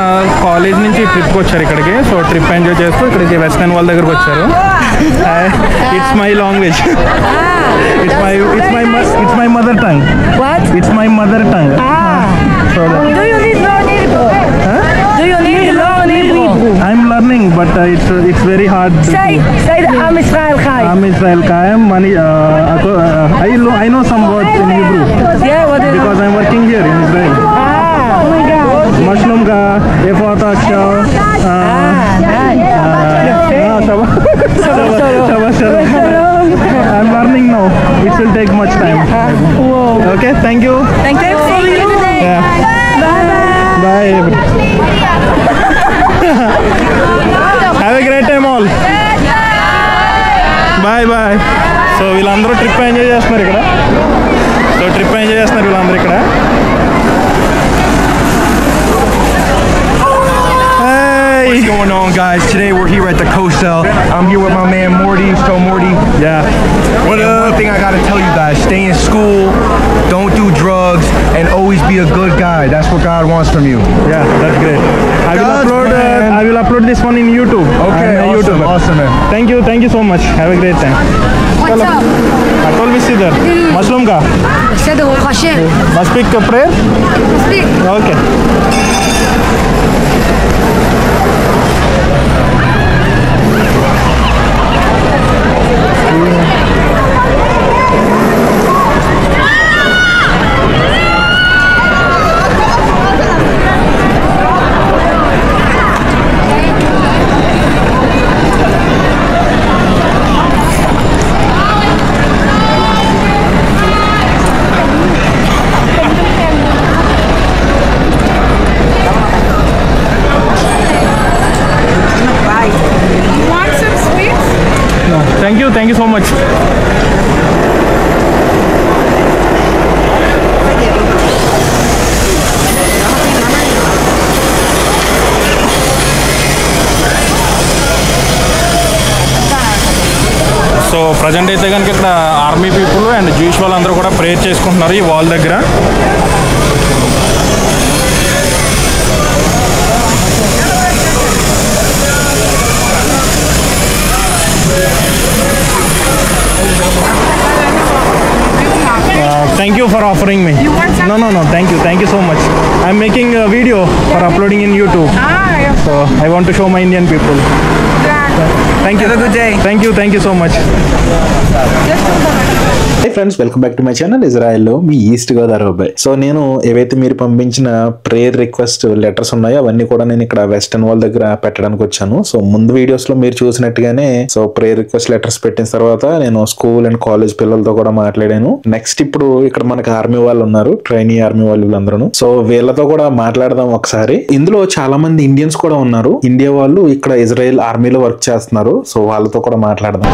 college నుంచి ట్రిప్కి వచ్చారు ఇక్కడికి. So trip enjoy చేస్తూ ఇక్కడికి western వాళ్ళ దగ్గరకు వచ్చారు. It's my language. It's my mother tongue. It's my mother tongue. I'm learning, but it's very hard. Say the Am Israel Chai. Am Israel Kaim. I know some words in Hebrew. Yeah, what is Because I'm working here in Israel. Oh my God. Mushroom ka, efota ka. I'm learning now. It will take much time. Okay, thank you. Thank you. Yeah. Bye. Have a great time all. Bye bye. So వీళ్ళందరూ trip enjoy చేస్తున్నారు ఇక్కడ. వీళ్ళందరూ ఇక్కడ. What's going on, guys? Today we're here at the Cosel. I'm here with my man Morty. So Morty, Yeah. one thing I gotta tell you guys: stay in school, don't do drugs, and always be a good guy. That's what God wants from you. Yeah, that's great. I will upload this one in YouTube. Okay, I'm a awesome, YouTuber. awesome, man. Thank you so much. Have a great time. What's up? Atol Visitor. Muslim ka? Said the Hashem. Must speak a prayer? Speak. Okay. Thank you so much. So present అయితే కనుక ఇక్కడ army people and Jewish వాళ్ళందరూ కూడా prayer చేసుకుంటున్నారు ఈ wall దగ్గర. Thank you for offering me. You want some? No. Thank you so much. I'm making a video for uploading in YouTube. So I want to show my Indian people. Thank you. Have a good day. Thank you so much. Hi friends, welcome back to my channel ఇజ్రాయెల్లో మీ ఈస్ట్ గోదావరి అబ్బాయి. So నేను ఏవైతే మీరు పంపించిన prayer request letters ఉన్నాయో అవన్నీ కూడా నేను ఇక్కడ వెస్టర్న్ వాల్ దగ్గర పెట్టడానికి వచ్చాను. సో ముందు వీడియోస్ లో మీరు చూసినట్టుగానే సో ప్రేయర్ రిక్వెస్ట్ లెటర్స్ పెట్టిన తర్వాత నేను స్కూల్ అండ్ కాలేజ్ పిల్లలతో కూడా మాట్లాడాను. నెక్స్ట్ ఇప్పుడు ఇక్కడ మనకి ఆర్మీ వాళ్ళు ఉన్నారు, ట్రైనీ ఆర్మీ వాళ్ళు వీళ్ళందరూ. సో వీళ్ళతో కూడా మాట్లాడదాం ఒకసారి. ఇందులో చాలా మంది ఇండియన్స్ కూడా ఉన్నారు, ఇండియా వాళ్ళు ఇక్కడ ఇజ్రాయెల్ ఆర్మీలో వర్క్ చేస్తున్నారు. సో వాళ్ళతో కూడా మాట్లాడదాం.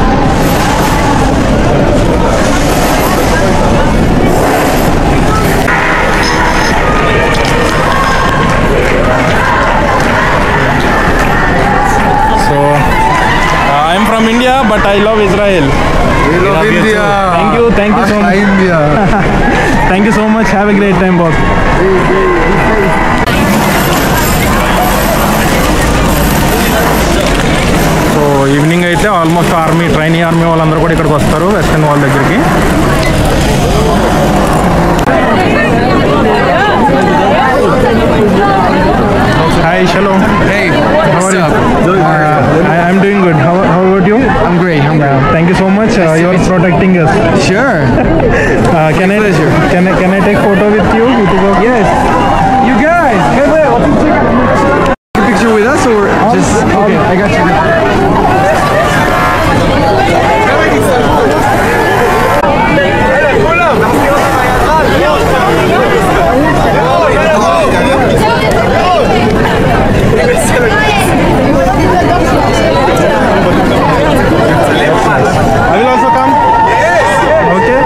I'm from India, but I love Israel. We love India. Thank you so much. India. Thank you so much. Have a great time, boss. So evening అయితే ఆల్మోస్ట్ ట్రైనీ ఆర్మీ వాళ్ళందరూ కూడా ఇక్కడికి వస్తారు western wall దగ్గరికి. Hi, shalom. Hey, How are you? I'm doing good. How about you? I'm great. Thank you so much. You are protecting us. Sure. Can I take photo with you? Yes. You guys, hey, wait, take a picture with us or just okay? I got you. I will also come. Okay.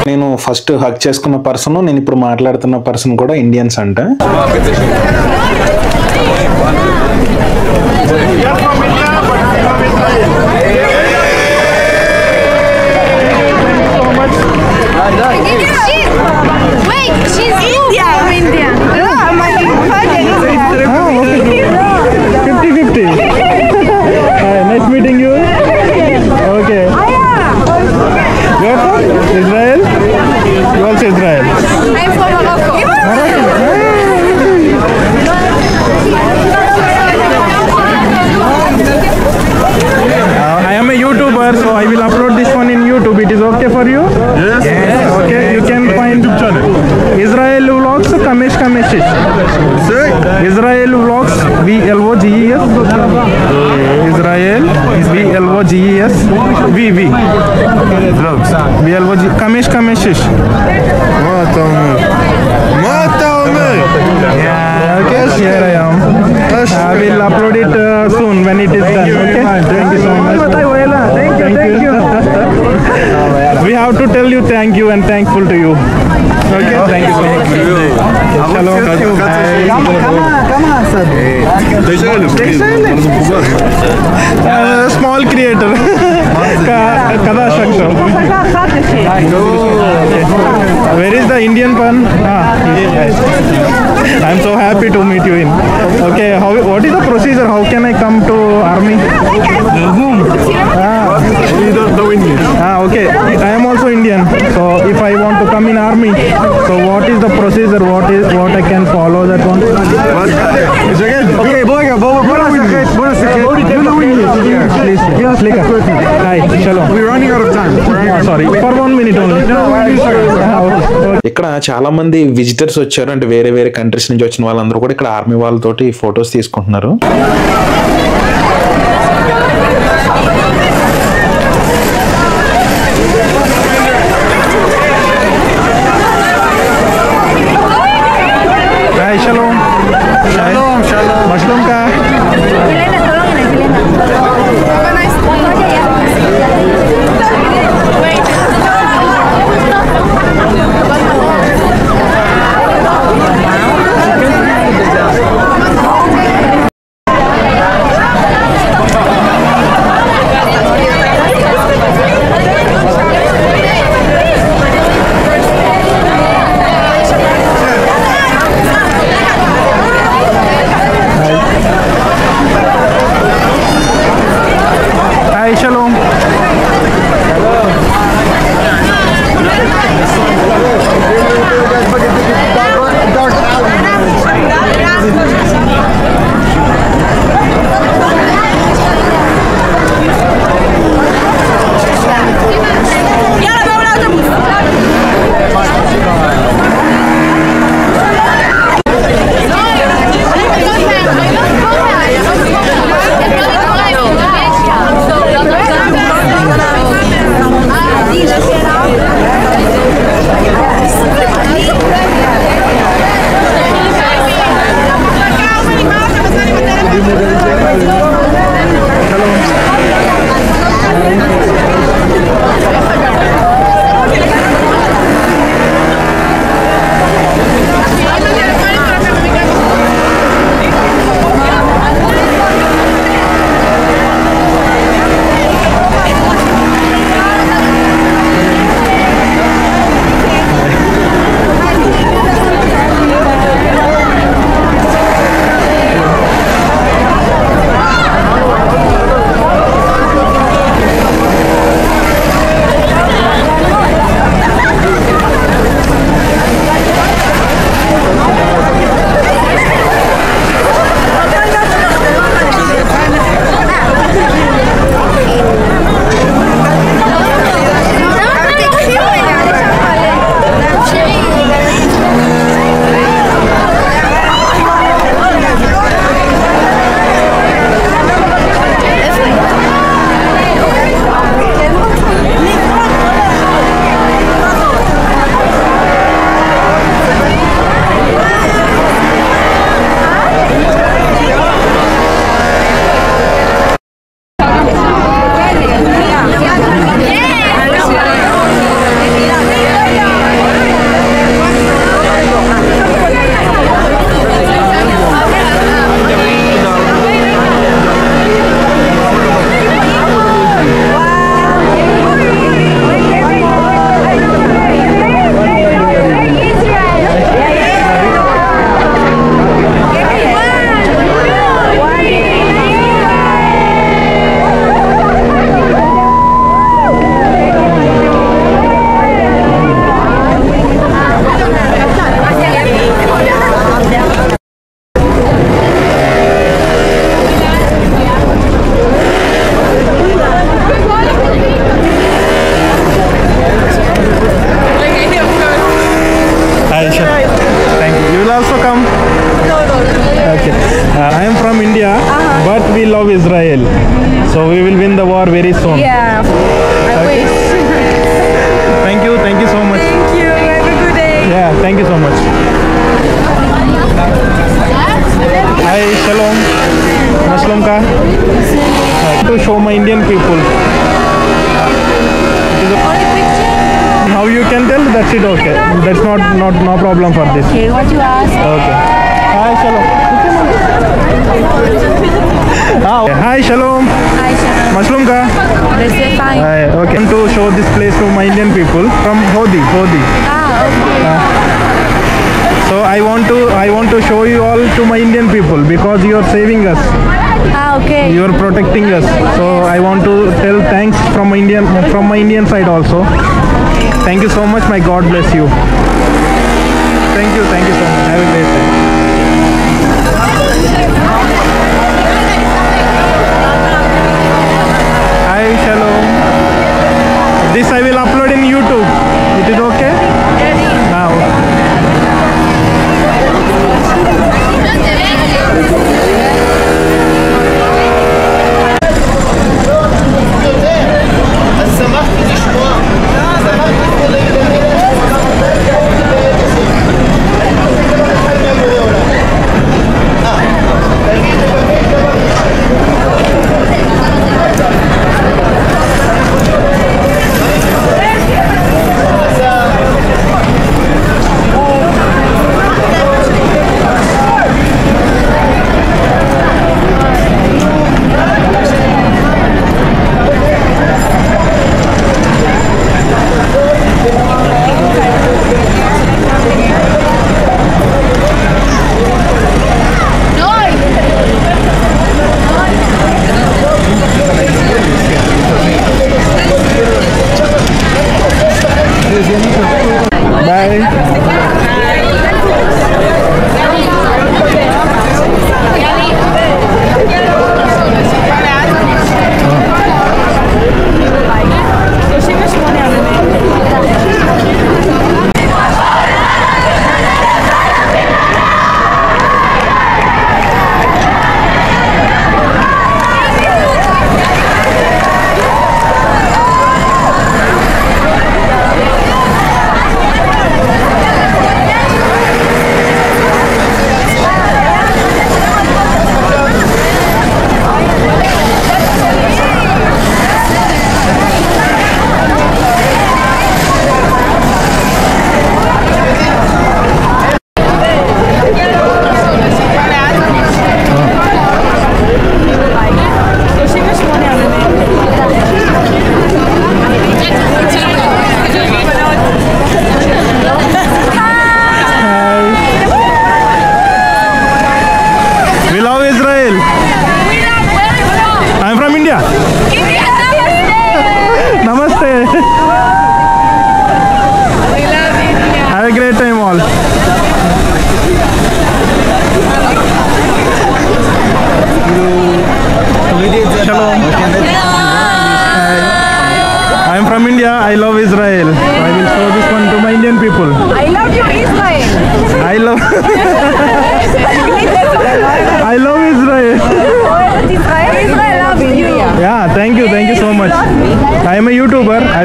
నేను first Haq చేసుకున్న person, నేను ఇప్పుడు మాట్లాడుతున్న person కూడా Indians అంట. Wait, she's India. I'm India. 50-50. Nice meeting you. Okay. You're from Israel? You also Israel? I'm from Morocco. I am a YouTuber, so I will upload this one in YouTube. It is okay for you? Yes. Okay, you can find YouTube channel. Israel Vlogs Kamesh Kameshish. Israel Vlogs VLOGES. Israel VLOGES VV. Vlogs. VLOG Kamesh Kameshish. Yeah, okay, here I am. I will upload it soon when it is done. Okay? Thank you so much. Thank you. We have to tell you thank you and thankful to you. Okay? Thank you so much. Shalom. Small creator. Kada Shaksham. Where is the Indian one? I'm so happy to meet you in. Okay, what is the procedure? How can I come to army? No English. Okay. I am also Indian. So if I want to come in army, so what is the procedure? What I can follow that one? Okay, Please. Hi, shalom. we're running out of time. Sorry, for 1 minute only. ఇక్కడ చాలా మంది visitors వచ్చారు, అంటే వేరే వేరే countries నుంచి వచ్చిన వాళ్ళందరూ కూడా ఇక్కడ ఆర్మీ వాళ్ళతోటి ఫొటోస్ తీసుకుంటున్నారు. shalom. Shalom, shalom. Mashlom ka? Chilena, tolongin na Chilena. Have a nice Hi, shalom. Love Israel. So we will win the war very soon. Yeah, I wish. Thank you so much. Thank you. Have a good day. Yeah, thank you so much. Hi, shalom. Mashlom ka? To show my Indian people. How you can tell? That's it. Okay. That's no problem for this. Okay, what you ask? Okay. Hi, shalom. Hi, shalom. Hi, Shannon. Mashlom ka? They say fine. Hi. Okay. I want to show this place to my Indian people from Hodi. Okay. So I want to show you all to my Indian people because you are saving us. Okay. You are protecting us. So I want to tell thanks from my Indian side also. Thank you so much. My God bless you. Thank you so much. Have a great day. Hi, shalom. This I will upload in YouTube. It is okay? Now.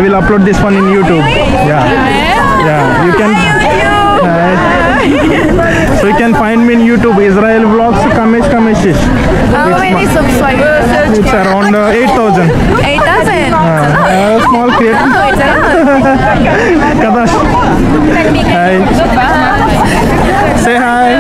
I will upload this one in YouTube. Yeah, you can. So you can find me in YouTube, Israel Vlogs Kamesh Kameshish. How many subscribers? It's around 8,000. 8,000. Small creator. Kadash. Hi. Say hi.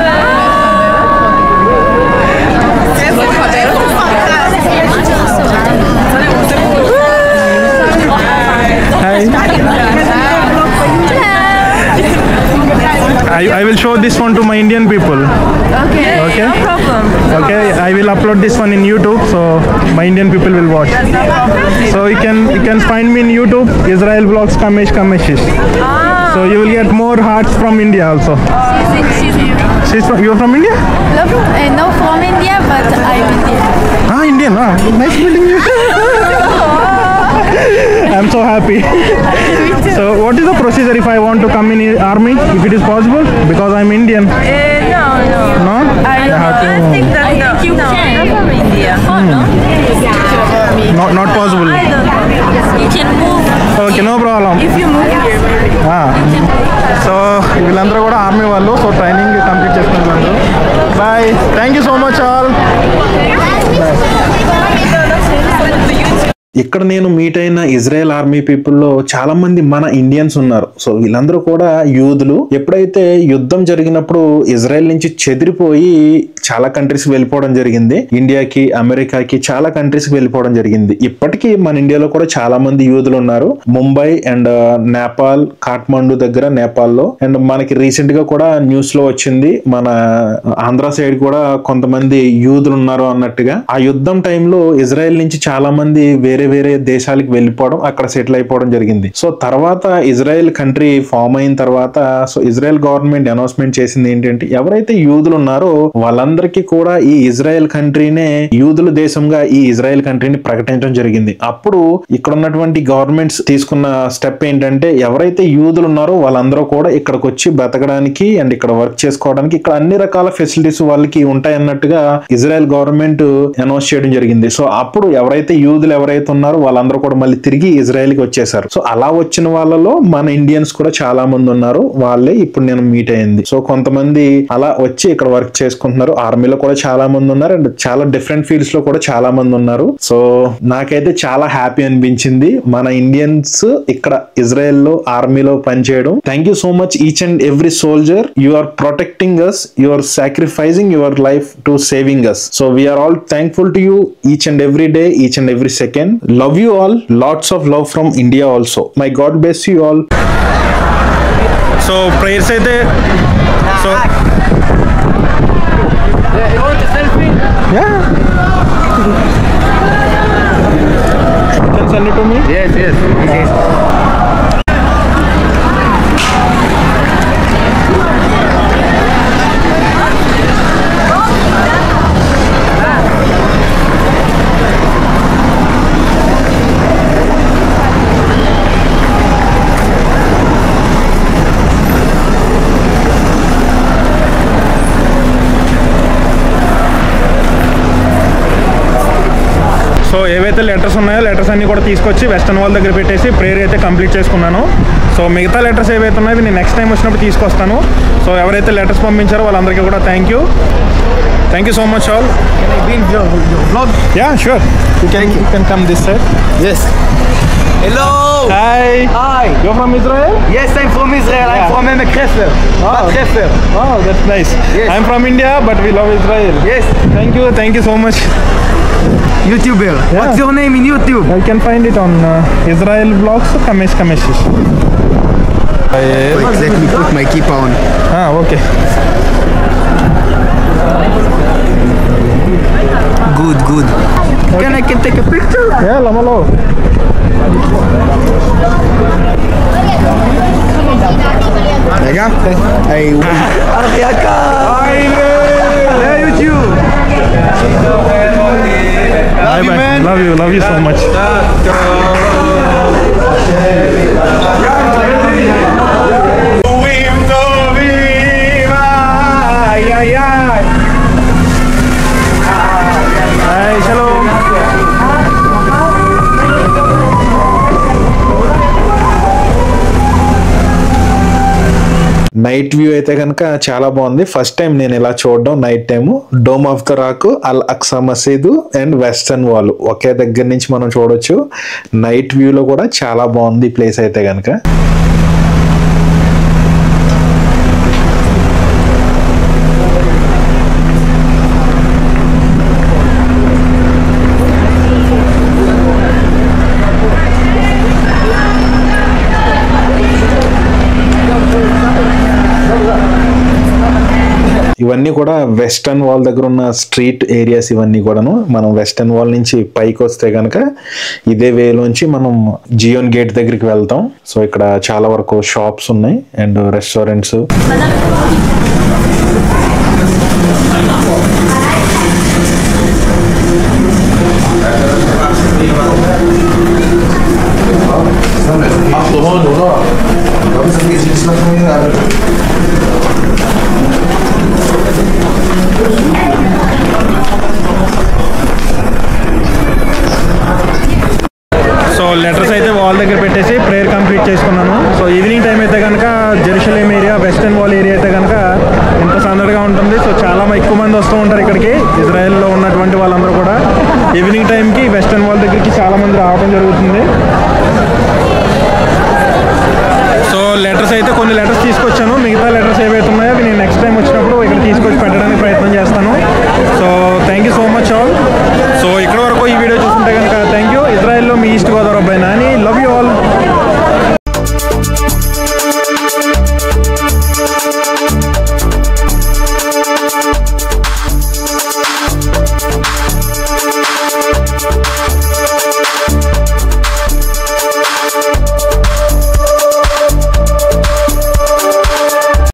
I will show this one to my Indian people. Okay. No problem. Okay, I will upload this one in YouTube, so my Indian people will watch. So you can find me in YouTube, Israel Vlogs Kamesh Kameshish. So you will get more hearts from India also. You're from India? No, from India, but I'm Indian. Indian. Nice meeting you. I'm so happy. So what is the procedure if I want to come in army, if it is possible? Because I'm Indian. No? I think you can. I'm from India. Not possible. You can move. Okay, no problem. If you move here. So వీళ్ళందరూ కూడా army వాళ్ళు. So training complete చేసుకుంటున్నారు. Bye, thank you so much all. ఇక్కడ నేను meet అయిన Israel army పీపుల్లో చాలా మంది మన ఇండియన్స్ ఉన్నారు. సో వీళ్ళందరూ కూడా యూదులు. ఎప్పుడైతే యుద్ధం జరిగినప్పుడు ఇజ్రాయెల్ నుంచి చెదిరిపోయి చాలా కంట్రీస్ వెళ్ళిపోవడం జరిగింది. ఇండియాకి, అమెరికాకి చాలా కంట్రీస్ వెళ్ళిపోవడం జరిగింది. ఇప్పటికీ మన ఇండియాలో కూడా చాలా మంది యూదులు ఉన్నారు. ముంబై అండ్ నేపాల్, కాఠ్మండు దగ్గర నేపాల్లో. అండ్ మనకి రీసెంట్ గా కూడా న్యూస్ లో వచ్చింది, మన ఆంధ్ర సైడ్ కూడా కొంతమంది యూదులు ఉన్నారు అన్నట్టుగా. ఆ యుద్ధం టైంలో ఇజ్రాయెల్ నుంచి చాలా మంది వేరే దేశాలకు వెళ్ళిపోవడం, అక్కడ సెటిల్ అయిపోవడం జరిగింది. సో తర్వాత ఇజ్రాయెల్ కంట్రీ ఫామ్ అయిన తర్వాత సో ఇజ్రాయెల్ గవర్నమెంట్ అనౌన్స్మెంట్ చేసింది ఏంటంటే, ఎవరైతే యూదులు ఉన్నారో వాళ్ళందరికీ కూడా ఈ ఇజ్రాయెల్ కంట్రీనే యూదుల దేశంగా ఈ ఇజ్రాయెల్ కంట్రీని ప్రకటించడం జరిగింది. అప్పుడు ఇక్కడ ఉన్నటువంటి గవర్నమెంట్స్ తీసుకున్న స్టెప్ ఏంటంటే, ఎవరైతే యూదులు ఉన్నారో వాళ్ళందరూ కూడా ఇక్కడికి వచ్చి బతకడానికి అండ్ ఇక్కడ వర్క్ చేసుకోవడానికి ఇక్కడ అన్ని రకాల ఫెసిలిటీస్ వాళ్ళకి ఉంటాయన్నట్టుగా ఇజ్రాయెల్ గవర్నమెంట్ అనౌన్స్ చేయడం జరిగింది. సో అప్పుడు ఎవరైతే యూదులు ఎవరైతే ఉన్నారో వాళ్ళందరూ కూడా మళ్ళీ తిరిగి ఇజ్రాయెల్ కి వచ్చేసారు. సో అలా వచ్చిన వాళ్ళలో మన ఇండియన్స్ కూడా చాలా మంది ఉన్నారు. వాళ్ళే ఇప్పుడు నేను మీట్ అయింది. సో కొంతమంది అలా వచ్చి ఇక్కడ వర్క్ చేసుకుంటున్నారు. ఆర్మీలో కూడా చాలా మంది ఉన్నారు అండ్ చాలా డిఫరెంట్ ఫీల్డ్స్ లో కూడా చాలా మంది ఉన్నారు. సో నాకైతే చాలా హ్యాపీ అనిపించింది మన ఇండియన్స్ ఇక్కడ ఇజ్రాయెల్ లో ఆర్మీలో పనిచేయడం. Thank you so much each and every soldier. You are protecting us, you are sacrificing your life to saving us. So we are all thankful to you each and every day, each and every second. Love you all. Lots of love from India also. My God bless you all. So prayers aithe so You want a selfie? yeah, you can send it to me. Yes. So ఏవైతే letters ఉన్నాయో letters అన్ని కూడా తీసుకొచ్చి western wall దగ్గర పెట్టేసి prayer అయితే complete చేసుకున్నాను. So మిగతా లెటర్స్ ఏవైతే ఉన్నాయో నేను నెక్స్ట్ టైం వచ్చినప్పుడు తీసుకొస్తాను. సో ఎవరైతే లెటర్స్ పంపించారో వాళ్ళందరికీ కూడా thank you so much all. Can I be in your vlog? Yeah, sure. You can come this side. Yes. Hello. Hi. Hi. You're from Israel? Yes, I'm from Israel. Yeah. I'm from Emek Hefer. Bat Hefer. Oh, that's nice. Yes. I'm from India, but we love Israel. Yes. Thank you so much. YouTuber. Yeah. What's your name in YouTube? You can find it on Israel Vlogs Kamesh Kameshish. Wait, let me put my keep on. Okay. Good. Can I take a picture? Yeah, Lamalo. Lega? Hey. Hi, YouTube. Bye bye. man. Love you so much. Hi, shalom. Night view అయితే కనుక చాలా బాగుంది. First time నేను ఇలా చూడడం night time. Dome of the rock, Al Aqsa మసీదు and western wall ఒకే దగ్గర నుంచి మనం చూడొచ్చు. నైట్ వ్యూలో కూడా చాలా బాగుంది ఈ ప్లేస్ అయితే కనుక. ఇవన్నీ కూడా వెస్టర్న్ వాల్ దగ్గర ఉన్న స్ట్రీట్ ఏరియాస్. ఇవన్నీ కూడాను మనం వెస్టర్న్ వాల్ నుంచి పైకి వస్తే కనుక ఇదే వేలోంచి మనం జియోన్ గేట్ దగ్గరికి వెళ్తాం. సో ఇక్కడ చాలా వరకు షాప్స్ ఉన్నాయి అండ్ రెస్టారెంట్స్. సో లెటర్స్ అయితే వాల్ దగ్గర పెట్టేసి ప్రేయర్ కంప్లీట్ చేసుకున్నాను. సో ఈవినింగ్ టైం అయితే కనుక Jerusalem area, western wall area అయితే కనుక ఎంత సందడిగా ఉంటుంది. సో చాలా ఎక్కువ మంది వస్తూ ఉంటారు ఇక్కడికి. ఇజ్రాయెల్లో ఉన్నటువంటి వాళ్ళందరూ కూడా ఈవినింగ్ టైంకి వెస్టర్న్ వాల్ దగ్గరికి చాలా మంది రావడం జరుగుతుంది. సో లెటర్స్ అయితే కొన్ని లెటర్స్ తీసుకొచ్చాను. మిగతా లెటర్స్ ఏవైతే ఉన్నాయో అవి నేను నెక్స్ట్ టైం వచ్చినప్పుడు ఇక్కడ తీసుకొచ్చి పెట్టడానికి ప్రయత్నం చేస్తాను.